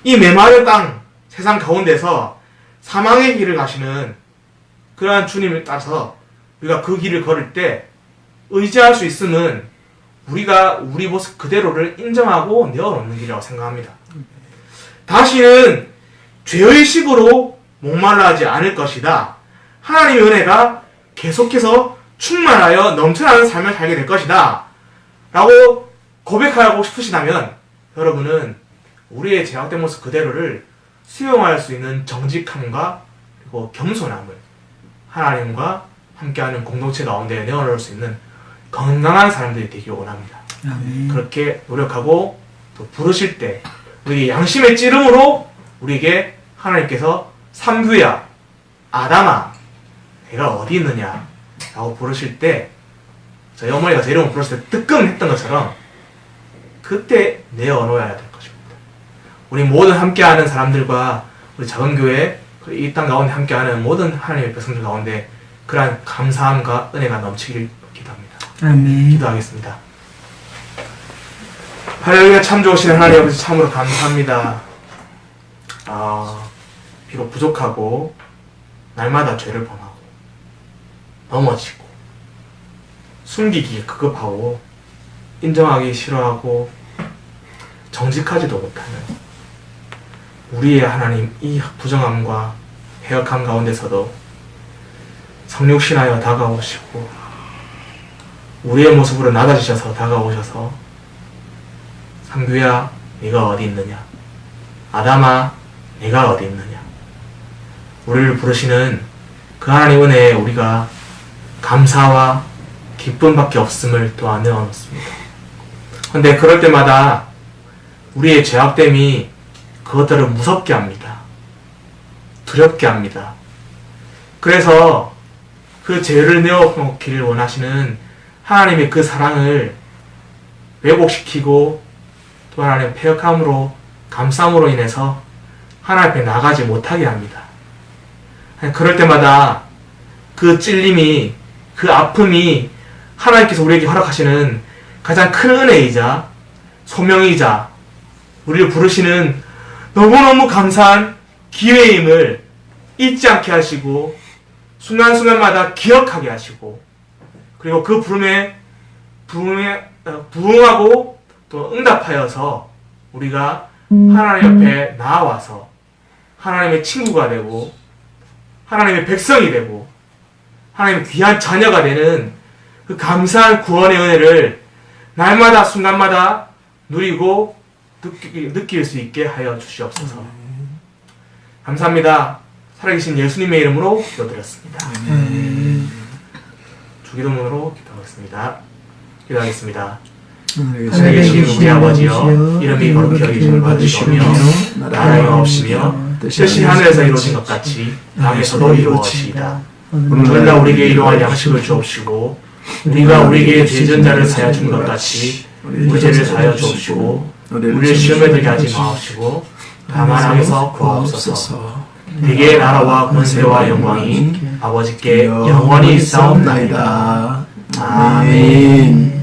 이 메마른 땅 세상 가운데서 사망의 길을 가시는 그러한 주님을 따라서 우리가 그 길을 걸을 때 의지할 수 있음은 우리가 우리 모습 그대로를 인정하고 내어놓는 길이라고 생각합니다. 다시는 죄의식으로 목말라하지 않을 것이다. 하나님의 은혜가 계속해서 충만하여 넘쳐나는 삶을 살게 될 것이다. 라고 고백하고 싶으시다면 여러분은 우리의 제약된 모습 그대로를 수용할 수 있는 정직함과 그리고 겸손함을 하나님과 함께하는 공동체 가운데 내어놓을 수 있는 건강한 사람들이 되길 원합니다. 그렇게 노력하고 또 부르실 때 우리 양심의 찌름으로 우리에게 하나님께서 삼규야 아담아 내가 어디 있느냐 라고 부르실 때 저희 어머니가 제 이름을 부르실 때 뜨끔했던 것처럼 그때 내어놓아야 될 것입니다. 우리 모든 함께하는 사람들과 우리 작은 교회 이 땅 가운데 함께하는 모든 하나님의 백성들 가운데 그러한 감사함과 은혜가 넘치길 기도합니다. 아멘. 기도하겠습니다. 할렐루야. 참 좋으신 하나님 아버지 참으로 감사합니다. 비록 부족하고 날마다 죄를 범하고 넘어지고 숨기기 급급하고 인정하기 싫어하고 정직하지도 못하는 우리의 하나님 이 부정함과 해역함 가운데서도 성육신하여 다가오시고 우리의 모습으로 낮아지셔서 다가오셔서 상규야 네가 어디 있느냐 아담아 네가 어디 있느냐 우리를 부르시는 그 하나님 은혜에 우리가 감사와 기쁨밖에 없음을 또한 내어놓습니다. 그런데 그럴 때마다 우리의 죄악됨이 그것들을 무섭게 합니다. 두렵게 합니다. 그래서 그 죄를 내어놓기를 원하시는 하나님의 그 사랑을 왜곡시키고 또 하나님의 패역함으로 감싸움으로 인해서 하나님 앞에 나가지 못하게 합니다. 그럴 때마다 그 찔림이 그 아픔이 하나님께서 우리에게 허락하시는 가장 큰 은혜이자 소명이자 우리를 부르시는 너무너무 감사한 기회임을 잊지 않게 하시고 순간순간마다 기억하게 하시고 그리고 그 부름에 부응하고 또 응답하여서 우리가 하나님 앞에 나아와서 하나님의 친구가 되고 하나님의 백성이 되고 하나님의 귀한 자녀가 되는 그 감사한 구원의 은혜를 날마다 순간마다 누리고 느낄 수 있게 하여 주시옵소서. 감사합니다. 살아계신 예수님의 이름으로 기도드렸습니다. 주기도문으로 기도하겠습니다. 기도하겠습니다. 살아계신 우리 아버지여, 이름이 거룩히 여기심을 받으시오며 나라가 없으며 뜻이 하늘에서 이루어진 것 같이 땅에서도 이루어지이다. 오늘날 우리에게 이러한 양식을 주옵시고 우리가 우리에게 죄진 자를 사하여 준 것 같이 우리 죄를 사하여 주옵시고 우리를 시험에 들게 하지 마옵시고 다만 악에서 구하옵소서. 대개의 나라와 권세와 영광이 아버지께 영원히 있사옵나이다. 아멘.